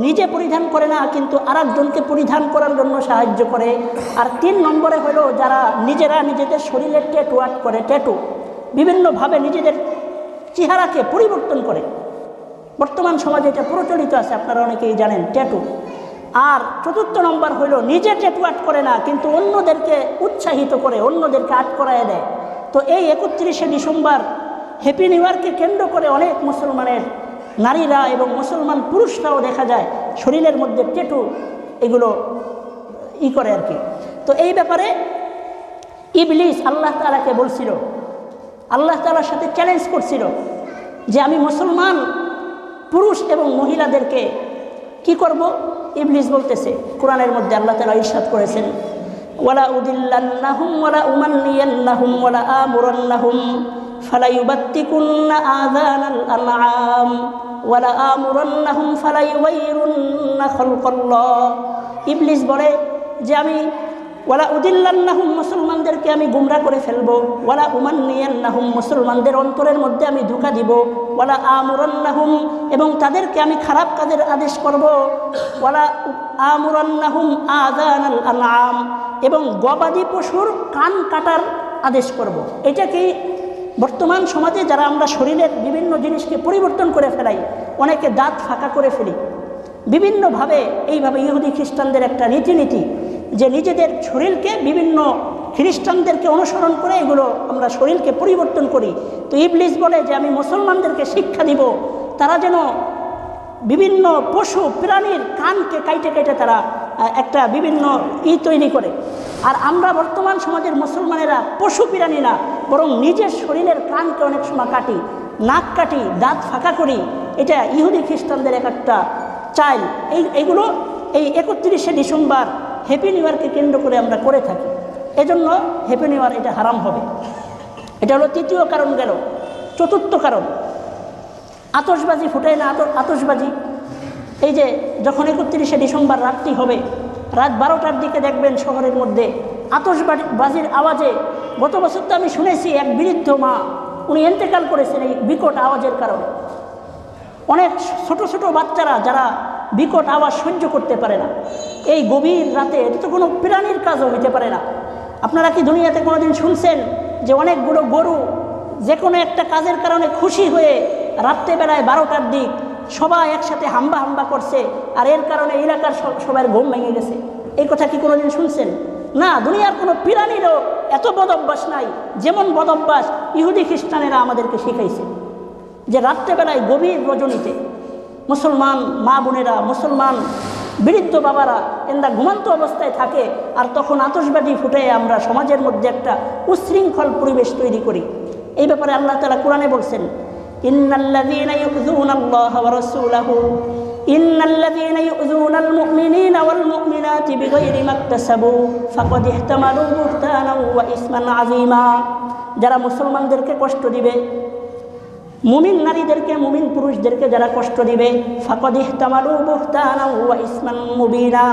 A: নিজে পরিধান করে না কিন্তু আরেকজনকে পরিধান করার জন্য সাহায্য করে। আর 3 নম্বরে হলো যারা নিজেরা নিজেদের শরীরে ট্যাটু আর্ট করে, ট্যাটু বিভিন্নভাবে নিজেদের চেহারাকে পরিবর্তন করে। বর্তমান সমাজে এটা প্রচলিত আছে, আপনারা অনেকেই জানেন ট্যাটু। আর 4র্থ নম্বর হলো নিজে ট্যাটু আর্ট করে না কিন্তু অন্যদেরকে উৎসাহিত করে, অন্যদেরকে আর্ট করায় দেয়। তো এই 31শে ডিসেম্বর হ্যাপি নিউ ইয়ারকে কেন্দ্র করে অনেক মুসলমানের নারীরা এবং মুসলমান পুরুষরাও দেখা যায় শরীরের মধ্যে ট্যাটু এগুলো করে আর কি। তো এই ব্যাপারে ইবলিস আল্লাহ তাআলাকে বলছিল, আল্লাহ তাআলার সাথে চ্যালেঞ্জ করছিল যে আমি মুসলমান পুরুষ এবং মহিলাদেরকে কি করব। ইবলিস বলতেছে, কোরআনের মধ্যে আল্লাহ তাআলা ইরশাদ করেছেন, ওয়ালা উদিল্লান্নাহুম ওয়ালা উমান্নিয়ান্নাহুম ওয়ালা আমুরান্নাহুম ফালায়ুবাত্তিকুন্না আযানাল আনআম ওয়ালা আমুরান্নাহুম ফালায়ুগাইরুন্না খালকাল্লাহ। ইবলিস বলে যে আমি ওয়ালা উদিল্লান্নাহুম মুসলমানদেরকে আমি গুমরা করে ফেলবো, ওয়ালা উমান্নিয়ান্নাহুম মুসলমানদের অন্তরের মধ্যে আমি ধোঁকা দিব, ওয়ালা আমুরান্নাহুম এবং তাদেরকে আমি খারাপ কাজের আদেশ করব, ওয়ালা আমুরান্নাহুম আযানাল আনআম এবং গবাদি পশুর কান কাটার আদেশ করব। এটা কি বর্তমান সমাজে যারা আমরা শরীরের বিভিন্ন জিনিসকে পরিবর্তন করে ফেলাই, অনেকে দাঁত ফাঁকা করে ফেলি বিভিন্নভাবে, এইভাবে ইহুদি খ্রিস্টানদের একটা রীতিনীতি যে নিজেদের শরীরকে বিভিন্ন খ্রিস্টানদেরকে অনুসরণ করে এগুলো আমরা শরীরকে পরিবর্তন করি। তো ইবলিস বলে যে আমি মুসলমানদেরকে শিক্ষা দিব তারা যেন বিভিন্ন পশু প্রাণীর কানকে কাইটে কাইটে তারা একটা বিভিন্ন তৈরি করে। আর আমরা বর্তমান সমাজের মুসলমানেরা পশু প্রাণী না, বরং নিজের শরীরের কানকে অনেক সময় কাটি, নাক কাটি, দাঁত ফাঁকা করি। এটা ইহুদি খ্রিস্টানদের একটা চাইল। এইগুলো এই 31শে ডিসেম্বর হ্যাপি নিউ ইয়ারকে কেন্দ্র করে আমরা করে থাকি। এজন্য হ্যাপি নিউ ইয়ার এটা হারাম হবে। এটা হলো 3য় কারণ গেল। 4র্থ কারণ, আতশবাজি ফুটায় না, আতশবাজি। এই যে যখন 31শে ডিসেম্বর রাত্রি হবে, রাত 12টার দিকে দেখবেন শহরের মধ্যে আতশবাজির আওয়াজে, গত বছর তো আমি শুনেছি এক বৃদ্ধ মা উনি ইন্তেকাল করেছেন এই বিকট আওয়াজের কারণে। অনেক ছোট ছোট বাচ্চারা যারা বিকট আওয়াজ সহ্য করতে পারে না, এই গভীর রাতে, এটা তো কোনো প্রাণীর কাজও হইতে পারে না। আপনারা কি দুনিয়াতে কোনোদিন শুনছেন যে অনেকগুলো গরু যে কোনো একটা কাজের কারণে খুশি হয়ে রাত্রেবেলায় 12টার দিক সবাই একসাথে হাম্বা হাম্বা করছে আর এর কারণে এলাকার সবার ঘুম ভেঙে গেছে? এই কথা কি কোনোদিন শুনছেন? না, দুনিয়ার কোনো প্রাণীরও এত বদ অভ্যাস নাই যেমন বদ অভ্যাস ইহুদি খ্রিস্টানেরা আমাদেরকে শিখাইছে। যে রাত্রেবেলায় গভীর রজনীতে মুসলমান মা বোনেরা, মুসলমান বৃদ্ধ বাবারা এরা ঘুমান্ত অবস্থায় থাকে আর তখন আতশবাজি ফুটে আমরা সমাজের মধ্যে একটা উচ্ছৃঙ্খল পরিবেশ তৈরি করি। এই ব্যাপারে আল্লাহ তাআলা কোরআনে বলছেন, ইন্নাল্লাযীনা ইউযুনাল্লাহা ওয়া রাসূলাহু ইন্নাল্লাযীনা ইউযুনাল মুমিনিনা ওয়াল মুমিনাতি বিগাইরি মাকতাসাবু ফাকাদ ইহতামালু বুহতানান ওয়া ইসমান আযীমা। যারা মুসলমানদেরকে কষ্ট দিবে, মুমিন নারীদেরকে, মুমিন পুরুষদেরকে যারা কষ্ট দিবে, ফাকাদ ইহতামালু বুহতানান ওয়া ইসমান মুবিনা,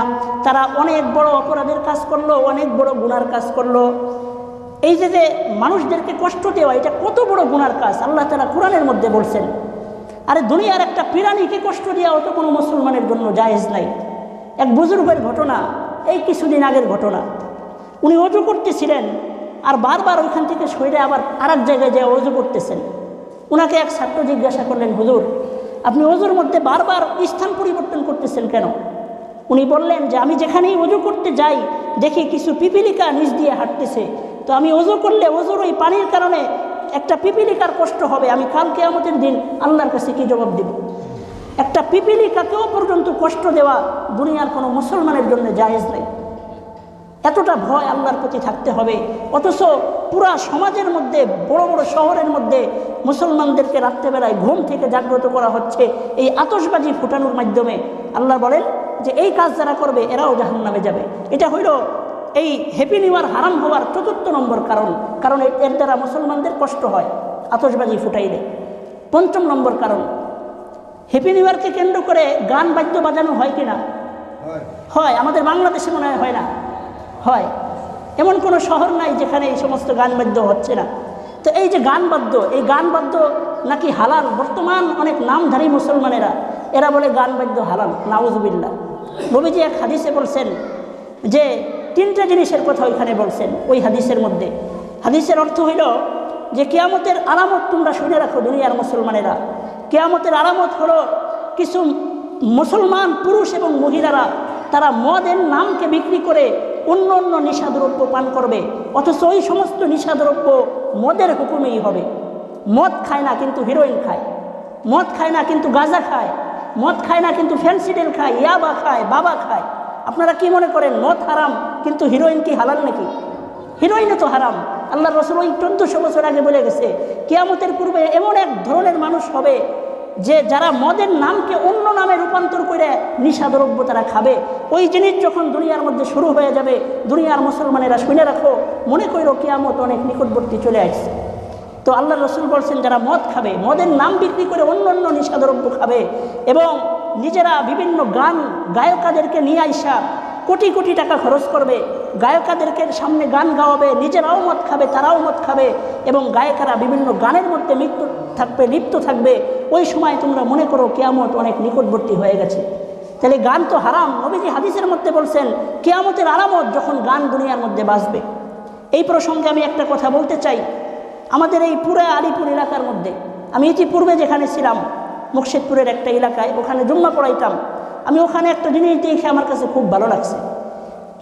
A: তারা অনেক বড় অপরাধের কাজ করলো, অনেক বড় গুনার কাজ করলো। এই যে মানুষদেরকে কষ্ট দেওয়া, এটা কত বড় গুনার কাজ আল্লাহ তাআলা কোরআনের মধ্যে বলছেন। আরে দুনিয়ার একটা প্রাণীকে কষ্ট দেওয়া তো কোনো মুসলমানের জন্য জায়েজ নাই। এক বুজুর্গের ঘটনা, এই কিছুদিন আগের ঘটনা। উনি ওযু করতেছিলেন আর বারবার ওইখান থেকে সরে আবার আরেক জায়গায় যেয়ে ওযু করতেছেন। ওনাকে এক ছাত্র জিজ্ঞাসা করলেন, হুজুর আপনি ওযুর মধ্যে বারবার স্থান পরিবর্তন করতেছেন কেন? উনি বললেন যে আমি যেখানেই ওযু করতে যাই দেখি কিছু পিপিলিকা নিচ দিয়ে হাঁটতেছে, তো আমি ওযু করলে ওযুর ওই পানির কারণে একটা পিপিলিকার কষ্ট হবে, আমি কাল কিয়ামতের দিন আল্লাহর কাছে কি জবাব দেব? একটা পিপিলিকাকেও পর্যন্ত কষ্ট দেওয়া দুনিয়ার কোনো মুসলমানের জন্য জায়েজ নেই। এতটা ভয় আল্লাহর প্রতি থাকতে হবে। অথচ পুরা সমাজের মধ্যে, বড় বড় শহরের মধ্যে মুসলমানদেরকে রাত্রেবেলায় ঘুম থেকে জাগ্রত করা হচ্ছে এই আতশবাজি ফুটানোর মাধ্যমে। আল্লাহ বলেন যে এই কাজ যারা করবে এরাও জাহান্নামে যাবে। এটা হইল এই হ্যাপি নিউ ইয়ার হারাম হওয়ার ৪র্থ নম্বর কারণ, কারণ এর দ্বারা মুসলমানদের কষ্ট হয় আতশবাজি ফুটাইলে। ৫ম নম্বর কারণ, হ্যাপি নিউ ইয়ারকে কেন্দ্র করে গান বাদ্য বাজানো হয় কিনা? হয়। আমাদের বাংলাদেশে মনে হয় না, হয়। এমন কোনো শহর নাই যেখানে এই সমস্ত গান বাদ্য হচ্ছে না। তো এই যে গান বাদ্য, এই গান বাদ্য নাকি হালাল। বর্তমান অনেক নামধারী মুসলমানেরা এরা বলে গান বাদ্য হালাল, নাউজুবিল্লাহ। নবীজি এক হাদিসে বলছেন যে 3টে জিনিসের কথা ওইখানে বলছেন ওই হাদিসের মধ্যে। হাদিসের অর্থ হইল যে কিয়ামতের আলামত তোমরা শুনে রাখো দুনিয়ার মুসলমানেরা। কিয়ামতের আলামত হলো কিছু মুসলমান পুরুষ এবং মহিলারা তারা মদের নামকে বিক্রি করে অন্য অন্য নিশাদ্রব্য পান করবে, অথচ ওই সমস্ত নিশাদ্রব্য মদের হুকুমেই হবে। মদ খায় না কিন্তু হিরোইন খায়, মদ খায় না কিন্তু গাঁজা খায়, মদ খায় না কিন্তু ফেন্সিডেল খায়, ইয়াবা খায়, বাবা খায়। আপনারা কি মনে করেন মদ হারাম কিন্তু হিরোইন কি হালাল নাকি? হিরোইনও তো হারাম। আল্লাহ রসুল ওই 1400 বছর আগে বলে গেছে কিয়ামতের পূর্বে এমন এক ধরনের মানুষ হবে যে যারা মদের নামকে অন্য নামে রূপান্তর করে নিশাদ্রব্য তারা খাবে। ওই জিনিস যখন দুনিয়ার মধ্যে শুরু হয়ে যাবে, দুনিয়ার মুসলমানেরা শুনে রাখো, মনে করো কিয়ামত অনেক নিকটবর্তী চলে আসছে। তো আল্লাহ রসুল বলছেন যারা মদ খাবে, মদের নাম বিক্রি করে অন্য অন্য নিশাদ্রব্য খাবে এবং নিজেরা বিভিন্ন গান গায়কাদেরকে নিয়ে আইসা কোটি কোটি টাকা খরচ করবে, গায়কাদেরকে সামনে গান গাওয়াবে, নিজেরাও মদ খাবে, তারাও মদ খাবে এবং গায়কেরা বিভিন্ন গানের মধ্যে লিপ্ত থাকবে। ওই সময় তোমরা মনে করো কিয়ামত অনেক নিকটবর্তী হয়ে গেছে। তাহলে গান তো হারাম। নবীজি হাদিসের মধ্যে বলছেন কিয়ামতের আলামত যখন গান দুনিয়ার মধ্যে বাজবে। এই প্রসঙ্গে আমি একটা কথা বলতে চাই। আমাদের এই পুরা আলিপুর এলাকার মধ্যে, আমি ইতিপূর্বে যেখানে ছিলাম মুর্শিদপুরের একটা এলাকায়, ওখানে জুম্মা পড়াইতাম। আমি ওখানে একটা জিনিস দেখে আমার কাছে খুব ভালো লাগছে।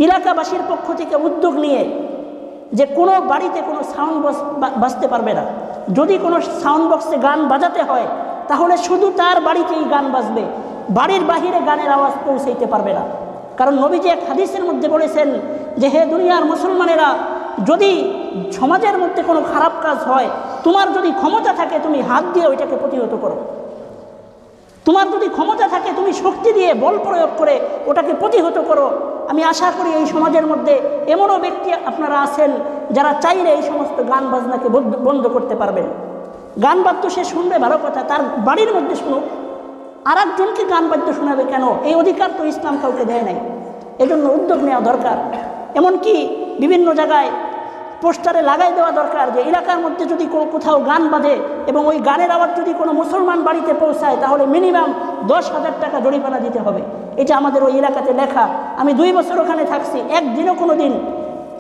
A: এলাকাবাসীর পক্ষ থেকে উদ্যোগ নিয়ে যে কোনো বাড়িতে কোনো সাউন্ড বক্স বাজতে পারবে না, যদি কোনো সাউন্ড বক্সে গান বাজাতে হয় তাহলে শুধু তার বাড়িতেই গান বাজবে, বাড়ির বাহিরে গানের আওয়াজ পৌঁছাইতে পারবে না। কারণ নবীজি এক হাদিসের মধ্যে বলেছেন যে হে দুনিয়ার মুসলমানেরা, যদি সমাজের মধ্যে কোনো খারাপ কাজ হয়, তোমার যদি ক্ষমতা থাকে তুমি হাত দিয়ে ওইটাকে প্রতিহত করো। তোমার যদি ক্ষমতা থাকে তুমি শক্তি দিয়ে বল প্রয়োগ করে ওটাকে প্রতিহত করো। আমি আশা করি এই সমাজের মধ্যে এমনও ব্যক্তি আপনারা আছেন যারা চাইলে এই সমস্ত গান বাজনাকে বন্ধ করতে পারবেন। গান বাদ্য সে শুনবে ভালো কথা, তার বাড়ির মধ্যে শুনুক, আর একজনকে গান বাদ্য শোনাবে কেন? এই অধিকার তো ইসলাম কাউকে দেয় নাই। এজন্য উদ্যোগ নেওয়া দরকার। এমনকি বিভিন্ন জায়গায় পোস্টারে লাগাই দেওয়া দরকার যে এলাকার মধ্যে যদি কোথাও গান বাজে এবং ওই গানের আওয়াজ যদি কোনো মুসলমান বাড়িতে পৌঁছায় তাহলে মিনিমাম 10,000 টাকা জরিমানা দিতে হবে। এটা আমাদের ওই এলাকাতে লেখা। আমি 2 বছর ওখানে থাকছি, একদিনও কোনো দিন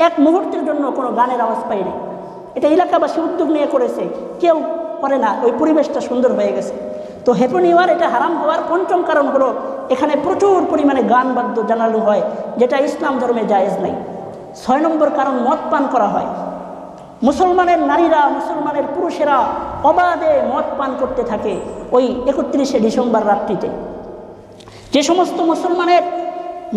A: এক মুহূর্তের জন্য কোনো গানের আওয়াজ পাইনি। এটা এলাকাবাসী উদ্যোগ নিয়ে করেছে, কেউ করে না, ওই পরিবেশটা সুন্দর হয়ে গেছে। তো হ্যাপি নিউ ইয়ার এটা হারাম হওয়ার 5ম কারণ হলো এখানে প্রচুর পরিমাণে গান বাদ্য জানানো হয়, যেটা ইসলাম ধর্মে জায়েজ নাই। 6 নম্বর কারণ মদ পান করা হয়। মুসলমানের নারীরা, মুসলমানের পুরুষেরা অবাধে মদ পান করতে থাকে ওই 31শে ডিসেম্বর রাত্রিতে। যে সমস্ত মুসলমানের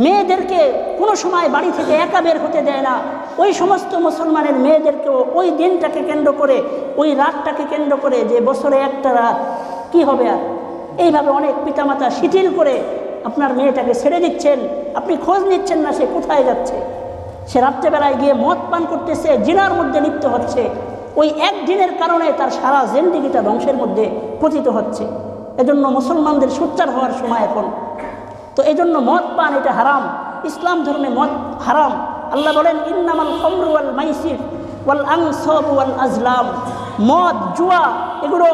A: মেয়েদেরকে কোনো সময় বাড়ি থেকে একা বের হতে দেয় না, ওই সমস্ত মুসলমানের মেয়েদেরকেও ওই দিনটাকে কেন্দ্র করে, ওই রাতটাকে কেন্দ্র করে, যে বছরে একটা রাত কি হবে আর, এইভাবে অনেক পিতামাতা শিথিল করে আপনার মেয়েটাকে ছেড়ে দিচ্ছেন। আপনি খোঁজ নিচ্ছেন না সে কোথায় যাচ্ছে। সে রাত্রেবেলায় গিয়ে মদ পান করতেছে, জিনার মধ্যে লিপ্ত হচ্ছে। ওই একদিনের কারণে তার সারা জিন্দেগিটা ধ্বংসের মধ্যে পতিত হচ্ছে। এজন্য মুসলমানদের সোচ্চার হওয়ার সময় এখন। তো এজন্য মদ পান এটা হারাম, ইসলাম ধর্মে মদ হারাম। আল্লাহ বলেন ইন্নামাল খামরু ওয়াল মাইসির ওয়াল আনসাব ওয়াল আজলাম, মদ জুয়া এগুলো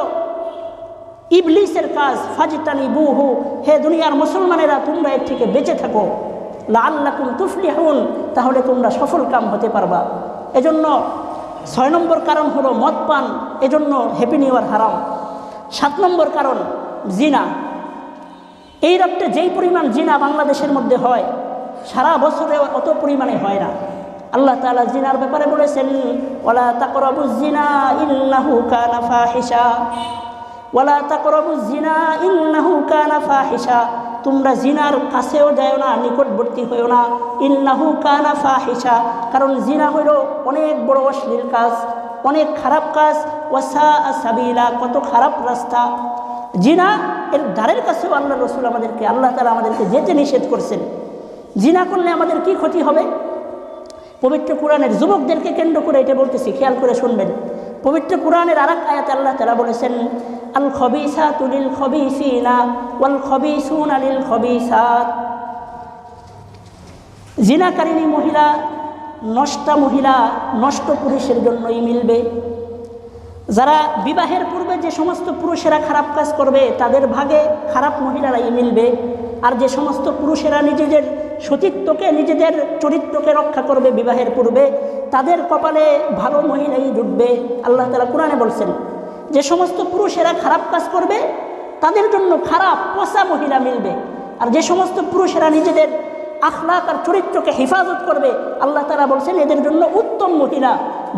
A: ইবলিসের কাজ। ফাজতানিবুহু, হে দুনিয়ার মুসলমানেরা তোমরা এর থেকে বেঁচে থাকো। লাআল্লাকুম তুফলিহুন, তাহলে তোমরা সফল কাম হতে পারবা। এজন্য 6 নম্বর কারণ হলো মদ পান, এজন্য হ্যাপি নিউ ইয়ার হারাম। 7 নম্বর কারণ জিনা। এই রাত্রে যেই পরিমাণ জিনা বাংলাদেশের মধ্যে হয়, সারা বছরে অত পরিমাণে হয় না। আল্লাহ তাআলা জিনার ব্যাপারে বলেছেন, ওয়ালা তাকরাবুজ জিনা ইন্নাহু কানা ফাহিশা, ওয়ালা তাকরাবুজ জিনা ইন্নাহু কানা ফাহিশা, তোমরা জিনার কাছেও যাও না, নিকটবর্তী হইও না। ইন্নাহু কানা ফাহিশা, কারণ জিনা হইল অনেক বড় অশ্লীল কাজ, অনেক খারাপ কাজ। ওয়াসা সাবিলা, কত খারাপ রাস্তা। জিনা এর দ্বারের কাছেও আল্লাহ রসুল আমাদেরকে, আল্লাহ তাআলা আমাদেরকে যেতে নিষেধ করছেন। জিনা করলে আমাদের কি ক্ষতি হবে? পবিত্র কোরআনের, যুবকদেরকে কেন্দ্র করে এটা বলতেছি, খেয়াল করে শুনবেন। পবিত্র কোরআনের আরেক আয়াতে আল্লাহ তাআলা বলেছেন, আল খবিসাতু লিল খবিসিনা ওয়াল খবিসুনা লিল খবিসাত। জিনাকারিনী মহিলা, নষ্টা মহিলা নষ্ট পুরুষের জন্যই মিলবে। যারা বিবাহের পূর্বে যে সমস্ত পুরুষেরা খারাপ কাজ করবে তাদের ভাগে খারাপ মহিলারাই মিলবে। আর যে সমস্ত পুরুষেরা নিজেদের সতীত্বকে, নিজেদের চরিত্রকে রক্ষা করবে বিবাহের পূর্বে, তাদের কপালে ভালো মহিলাই জুটবে। আল্লাহ তাআলা কোরআনে বলছেন, যে সমস্ত পুরুষেরা খারাপ কাজ করবে তাদের জন্য খারাপ পচা মহিলা মিলবে। আর যে সমস্ত পুরুষেরা নিজেদের আখলাক আর চরিত্রকে হেফাজত করবে, আল্লাহ তাআলা বলছেন এদের জন্য উত্তম মহিলা,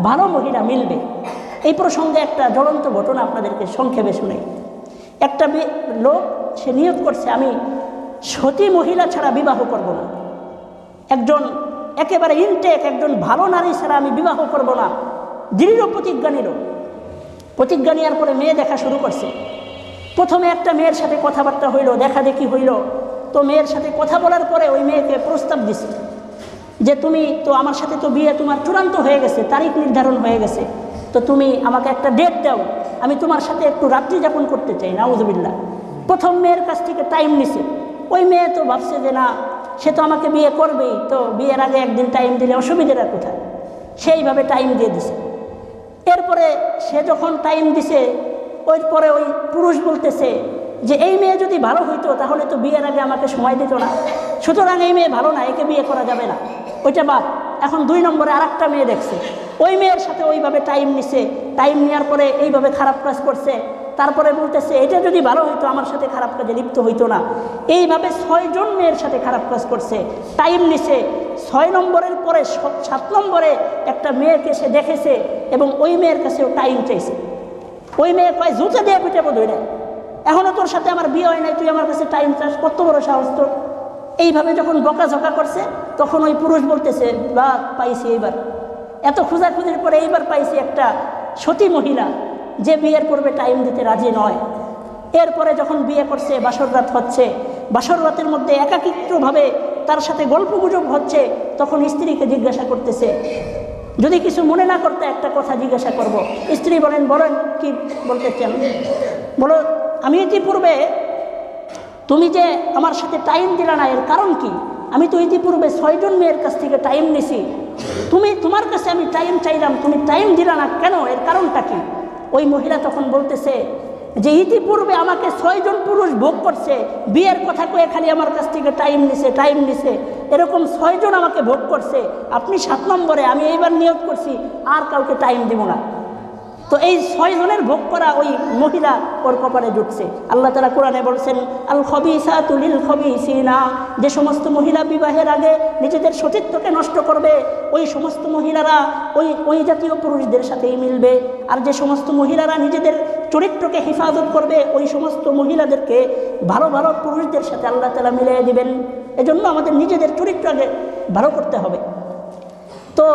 A: ভালো মহিলা মিলবে। এই প্রসঙ্গে একটা জ্বলন্ত ঘটনা আপনাদেরকে সংক্ষেপে শুনে। একটা লোক, সে নিয়ত করছে আমি সতী মহিলা ছাড়া বিবাহ করব না, একজন একেবারে ইনটেক, একজন ভালো নারী ছাড়া আমি বিবাহ করব না। দৃঢ় প্রতিজ্ঞা নিল। প্রতিজ্ঞা নেওয়ার পরে মেয়ে দেখা শুরু করছে। প্রথমে একটা মেয়ের সাথে কথাবার্তা হইল, দেখা দেখি হইল। তো মেয়ের সাথে কথা বলার পরে ওই মেয়েকে প্রস্তাব দিছে যে তুমি তো আমার সাথে তো বিয়ে তোমার চূড়ান্ত হয়ে গেছে, তারিখ নির্ধারণ হয়ে গেছে, তো তুমি আমাকে একটা ডেট দাও, আমি তোমার সাথে একটু রাত্রি যাপন করতে চাই। নাউযুবিল্লাহ। প্রথম মেয়ের কাছ থেকে টাইম নিছে। ওই মেয়ে তো ভাবছে যে না, সে তো আমাকে বিয়ে করবেই, তো বিয়ের আগে একদিন টাইম দিলে অসুবিধাটা কোথায়, সেইভাবে টাইম দিয়ে দিছে। এরপরে সে যখন টাইম দিছে, ওই পরে ওই পুরুষ বলতেছে যে এই মেয়ে যদি ভালো হইতো তাহলে তো বিয়ের আগে আমাকে সময় দিত না, সুতরাং এই মেয়ে ভালো না, একে বিয়ে করা যাবে না। ওইটা বাদ। এখন 2 নম্বরে আরেকটা মেয়ে দেখছে, ওই মেয়ের সাথে ওইভাবে টাইম নিছে। টাইম নেওয়ার পরে এইভাবে খারাপ কাজ করছে। তারপরে বলতেছে এটা যদি ভালো হইতো আমার সাথে খারাপ কাজে লিপ্ত হইতো না। এইভাবে 6 জন মেয়ের সাথে খারাপ কাজ করছে, টাইম নিছে। 6 নম্বরের পরে 7 নম্বরে একটা মেয়েকে সে দেখেছে এবং ওই মেয়ের কাছেও টাইম চাইছে। ওই মেয়ে কয় জুতা দিয়ে পিটাবো ধরে, এখনও তোর সাথে আমার বিয়ে হয় নাই, তুই আমার কাছে টাইম চাস, কত বড় সাহস তোর। এইভাবে যখন বকাঝকা করছে তখন ওই পুরুষ বলতেছে বা পাইছি এইবার, এত খোঁজাখুঁজির পরে এইবার পাইছি একটা সতী মহিলা যে বিয়ের পূর্বে টাইম দিতে রাজি নয়। এরপরে যখন বিয়ে করছে, বাসর রাত হচ্ছে, বাসর রাতের মধ্যে একাকিত্বভাবে তার সাথে গল্পগুজব হচ্ছে, তখন স্ত্রীকে জিজ্ঞাসা করতেছে, যদি কিছু মনে না করতে একটা কথা জিজ্ঞাসা করব। স্ত্রী বলেন, বলেন কি বলতে চান? বলো, আমি ইতিপূর্বে তুমি যে আমার সাথে টাইম দিলা না, এর কারণ কি? আমি তো ইতিপূর্বে 6 জন মেয়ের কাছ থেকে টাইম নিছি, তোমার কাছে আমি টাইম চাইলাম, তুমি টাইম দিলা না কেন, এর কারণটা কি? ওই মহিলা তখন বলতেছে যে ইতিপূর্বে আমাকে 6 জন পুরুষ ভোগ করছে, বিয়ের কথা কয়ে খালি আমার কাছ থেকে টাইম নিছে, এরকম 6 জন আমাকে ভোগ করছে। আপনি 7 নম্বরে, আমি এইবার নিয়োগ করছি আর কাউকে টাইম দিব না। তো এই 6 জনের ভোগ করা ওই মহিলা ওর কপালে জুটছে। আল্লাহ তাআলা কোরআনে বলছেন, আল খবিসাতু লিল খবিসিনা, যে সমস্ত মহিলা বিবাহের আগে নিজেদের সতীত্বকে নষ্ট করবে ওই সমস্ত মহিলারা ওই জাতীয় পুরুষদের সাথেই মিলবে। আর যে সমস্ত মহিলারা নিজেদের চরিত্রকে হেফাজত করবে ওই সমস্ত মহিলাদেরকে ভালো ভালো পুরুষদের সাথে আল্লাহ তাআলা মিলিয়ে দিবেন। এজন্য আমাদের নিজেদের চরিত্র আগে ভালো করতে হবে। তো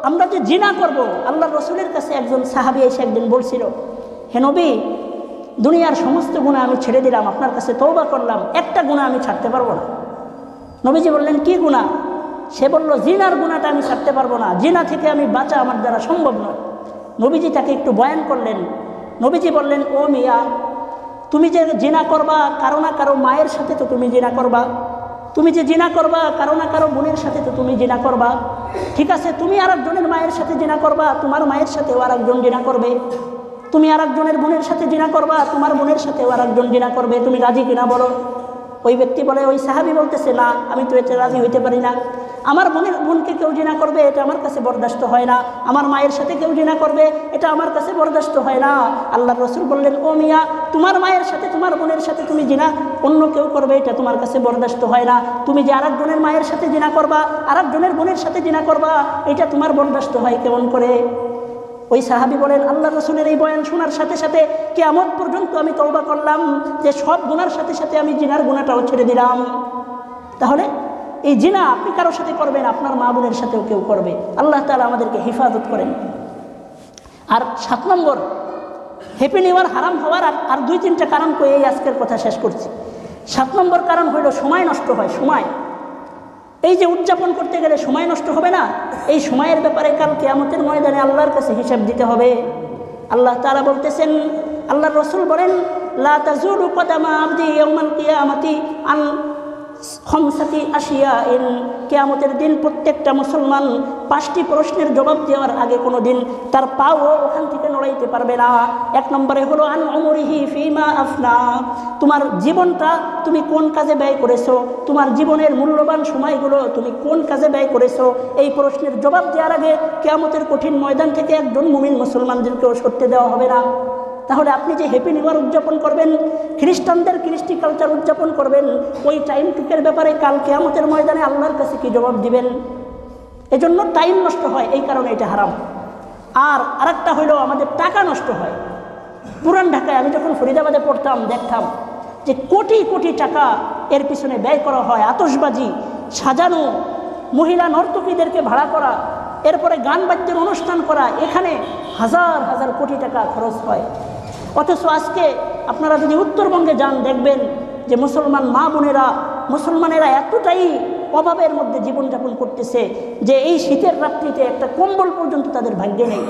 A: আমরা যে জিনা করব, আল্লাহ রসুলের কাছে একজন সাহাবী এসে একদিন বলছিল, হে নবী, দুনিয়ার সমস্ত গুনাহ আমি ছেড়ে দিলাম, আপনার কাছে তওবা করলাম, একটা গুনাহ আমি ছাড়তে পারবো না। নবীজি বললেন, কি গুনাহ? সে বলল, জিনার গুনাহটা আমি ছাড়তে পারবো না, জিনা থেকে আমি বাঁচা আমার দ্বারা সম্ভব নয়। নবীজি তাকে একটু বয়ান করলেন। নবীজি বললেন, ও মিয়া, তুমি যে জিনা করবা কারো না কারো মায়ের সাথে তো তুমি জিনা করবা, তুমি যে জিনা করবা কারো না কারো বোনের সাথে তো তুমি জিনা করবা। ঠিক আছে, তুমি আরেকজনের মায়ের সাথে জিনা করবা, তোমার মায়ের সাথেও আরেকজন জিনা করবে। তুমি আরেকজনের বোনের সাথে জিনা করবা, তোমার বোনের সাথেও আরেকজন জিনা করবে। তুমি রাজি কিনা বলো? ওই ব্যক্তি বলে, ওই সাহাবী বলতেছে, না, আমি তো এতে রাজি হইতে পারি না। আমার বোনকে কেউ জিনা করবে, এটা আমার কাছে বরদাস্ত হয় না। আমার মায়ের সাথে কেউ জিনা করবে, এটা আমার কাছে বরদাস্ত হয় না। আল্লাহর রাসূল বললেন, ও মিয়া, তোমার মায়ের সাথে তোমার বোনের সাথে তুমি জিনা অন্য কেউ করবে, এটা তোমার কাছে বরদাস্ত হয় না। তুমি যে আরেকজনের মায়ের সাথে জিনা করবা, আরেকজনের বোনের সাথে জিনা করবা, এটা তোমার বরদাস্ত হয় কেমন করে? ওই সাহাবী বলেন, আল্লাহর রাসূলের এই বয়ান শোনার সাথে সাথে কিয়ামত পর্যন্ত আমি তওবা করলাম যে সব গুনার সাথে সাথে আমি জিনার গুনাহটাও ছেড়ে দিলাম। তাহলে এই জিনা আপনি কারোর সাথে করবেন, আপনার মা বোনের সাথেও কেউ করবে। আল্লাহ তাআলা আমাদেরকে হেফাজত করেন। আর 7 নম্বর, হ্যাপি নিউ ইয়ার হারাম হওয়ার আর 2-3টা কারণ কই এই আজকের কথা শেষ করছি। 7 নম্বর কারণ হইল সময় নষ্ট হয়। সময়, এই যে উদযাপন করতে গেলে সময় নষ্ট হবে না, এই সময়ের ব্যাপারে কাল কিয়ামতের ময়দানে আল্লাহর কাছে হিসাব দিতে হবে। আল্লাহ তাআলা বলতেছেন, আল্লাহর রাসূল বলেন, লা তাজুলু কদামা আবদি ইয়াউমাল কিয়ামাতি আন খমসাতি আশিয়াইন। কিয়ামতের দিন প্রত্যেকটা মুসলমান 5টি প্রশ্নের জবাব দেওয়ার আগে কোনো দিন তার পাও ওখান থেকে নড়াইতে পারবে না। 1 নম্বরে হলো আন উমরিহি ফিমা আফনা। তোমার জীবনটা তুমি কোন কাজে ব্যয় করেছো, তোমার জীবনের মূল্যবান সময়গুলো তুমি কোন কাজে ব্যয় করেছো, এই প্রশ্নের জবাব দেওয়ার আগে কিয়ামতের কঠিন ময়দান থেকে একজন মুমিন মুসলমানদেরকেও সরতে দেওয়া হবে না। তাহলে আপনি যে হ্যাপি নিউ ইয়ার উদযাপন করবেন, খ্রিস্টানদের কৃষ্টি কালচার উদযাপন করবেন, ওই টাইমটুকের ব্যাপারে কাল কিয়ামতের ময়দানে আল্লাহর কাছে কি জবাব দিবেন? এজন্য টাইম নষ্ট হয়, এই কারণে এটা হারাম। আর আরেকটা হইল আমাদের টাকা নষ্ট হয়। পুরান ঢাকায় আমি যখন ফরিদাবাদে পড়তাম দেখতাম যে কোটি কোটি টাকা এর পিছনে ব্যয় করা হয়। আতশবাজি সাজানো, মহিলা নর্তকীদেরকে ভাড়া করা, এরপরে গান বাদ্যের অনুষ্ঠান করা, এখানে হাজার হাজার কোটি টাকা খরচ হয়। অথচ আজকে আপনারা যদি উত্তরবঙ্গে যান দেখবেন যে মুসলমান মা বোনেরা, মুসলমানেরা এতটাই অভাবের মধ্যে জীবনযাপন করতেছে যে এই শীতের রাত্রিতে একটা কম্বল পর্যন্ত তাদের ভাগ্যে নেই।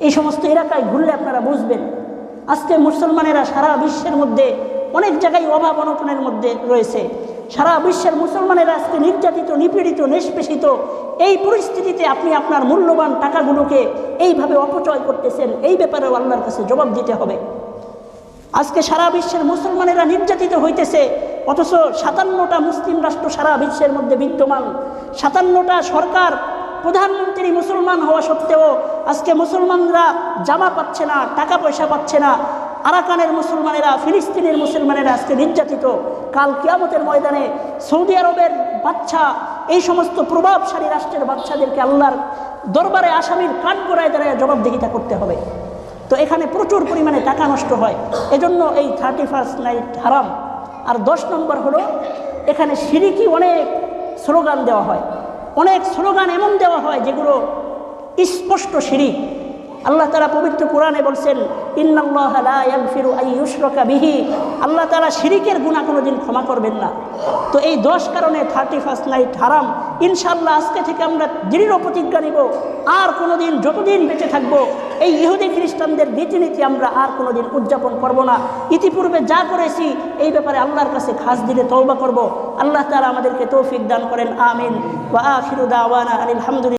A: এই সমস্ত এলাকায় ঘুরলে আপনারা বুঝবেন আজকে মুসলমানেরা সারা বিশ্বের মধ্যে অনেক জায়গায় অভাব অনটনের মধ্যে রয়েছে। সারা বিশ্বের মুসলমানেরা আজকে নির্যাতিত, নিপীড়িত, নিষ্পেষিত। এই পরিস্থিতিতে আপনি আপনার মূল্যবান টাকাগুলোকে এইভাবে অপচয় করতেছেন, এই ব্যাপারেও আল্লাহর কাছে জবাব দিতে হবে। আজকে সারা বিশ্বের মুসলমানেরা নির্যাতিত হইতেছে, অথচ 57টা মুসলিম রাষ্ট্র সারা বিশ্বের মধ্যে বিদ্যমান। 57টা সরকার, প্রধানমন্ত্রী মুসলমান হওয়া সত্ত্বেও আজকে মুসলমানরা জামা পাচ্ছে না, টাকা পয়সা পাচ্ছে না। আরাকানের মুসলমানেরা, ফিলিস্তিনের মুসলমানেরা আজকে নির্যাতিত। কাল কিয়ামতের ময়দানে সৌদি আরবের বাচ্চা, এই সমস্ত প্রভাবশালী রাষ্ট্রের বাচ্চাদেরকে আল্লাহর দরবারে আসামির কাঠগড়ায় দাঁড়ায় জবাবদিহিতা করতে হবে। তো এখানে প্রচুর পরিমাণে টাকা নষ্ট হয়, এজন্য এই 31st নাইট হারাম। আর 10 নম্বর হলো এখানে শিরকি অনেক স্লোগান দেওয়া হয়, অনেক স্লোগান এমন দেওয়া হয় যেগুলো স্পষ্ট শিরিক। আল্লাহ তাআলা পবিত্র কোরআনে বলছেন, ইন্নাল্লাহা লা ইয়াগফিরু আন ইউশরাকা বিহি। আল্লাহ তাআলা শিরিকের গুনাহ কোনোদিন ক্ষমা করবেন না। তো এই 10 কারণে 31st নাইট হারাম। ইনশাআল্লাহ আজকে থেকে আমরা দৃঢ় প্রতিজ্ঞা নিব, আর কোনোদিন যতদিন বেঁচে থাকবো এই ইহুদি খ্রিস্টানদের রীতিনীতি আমরা আর কোনোদিন উদযাপন করব না। ইতিপূর্বে যা করেছি এই ব্যাপারে আল্লাহর কাছে খাস দিলে তওবা করব। আল্লাহ তাআলা আমাদেরকে তৌফিক দান করেন, আমিন। ওয়া আখিরু দাওয়ানা আলহামদুলিল্লাহ।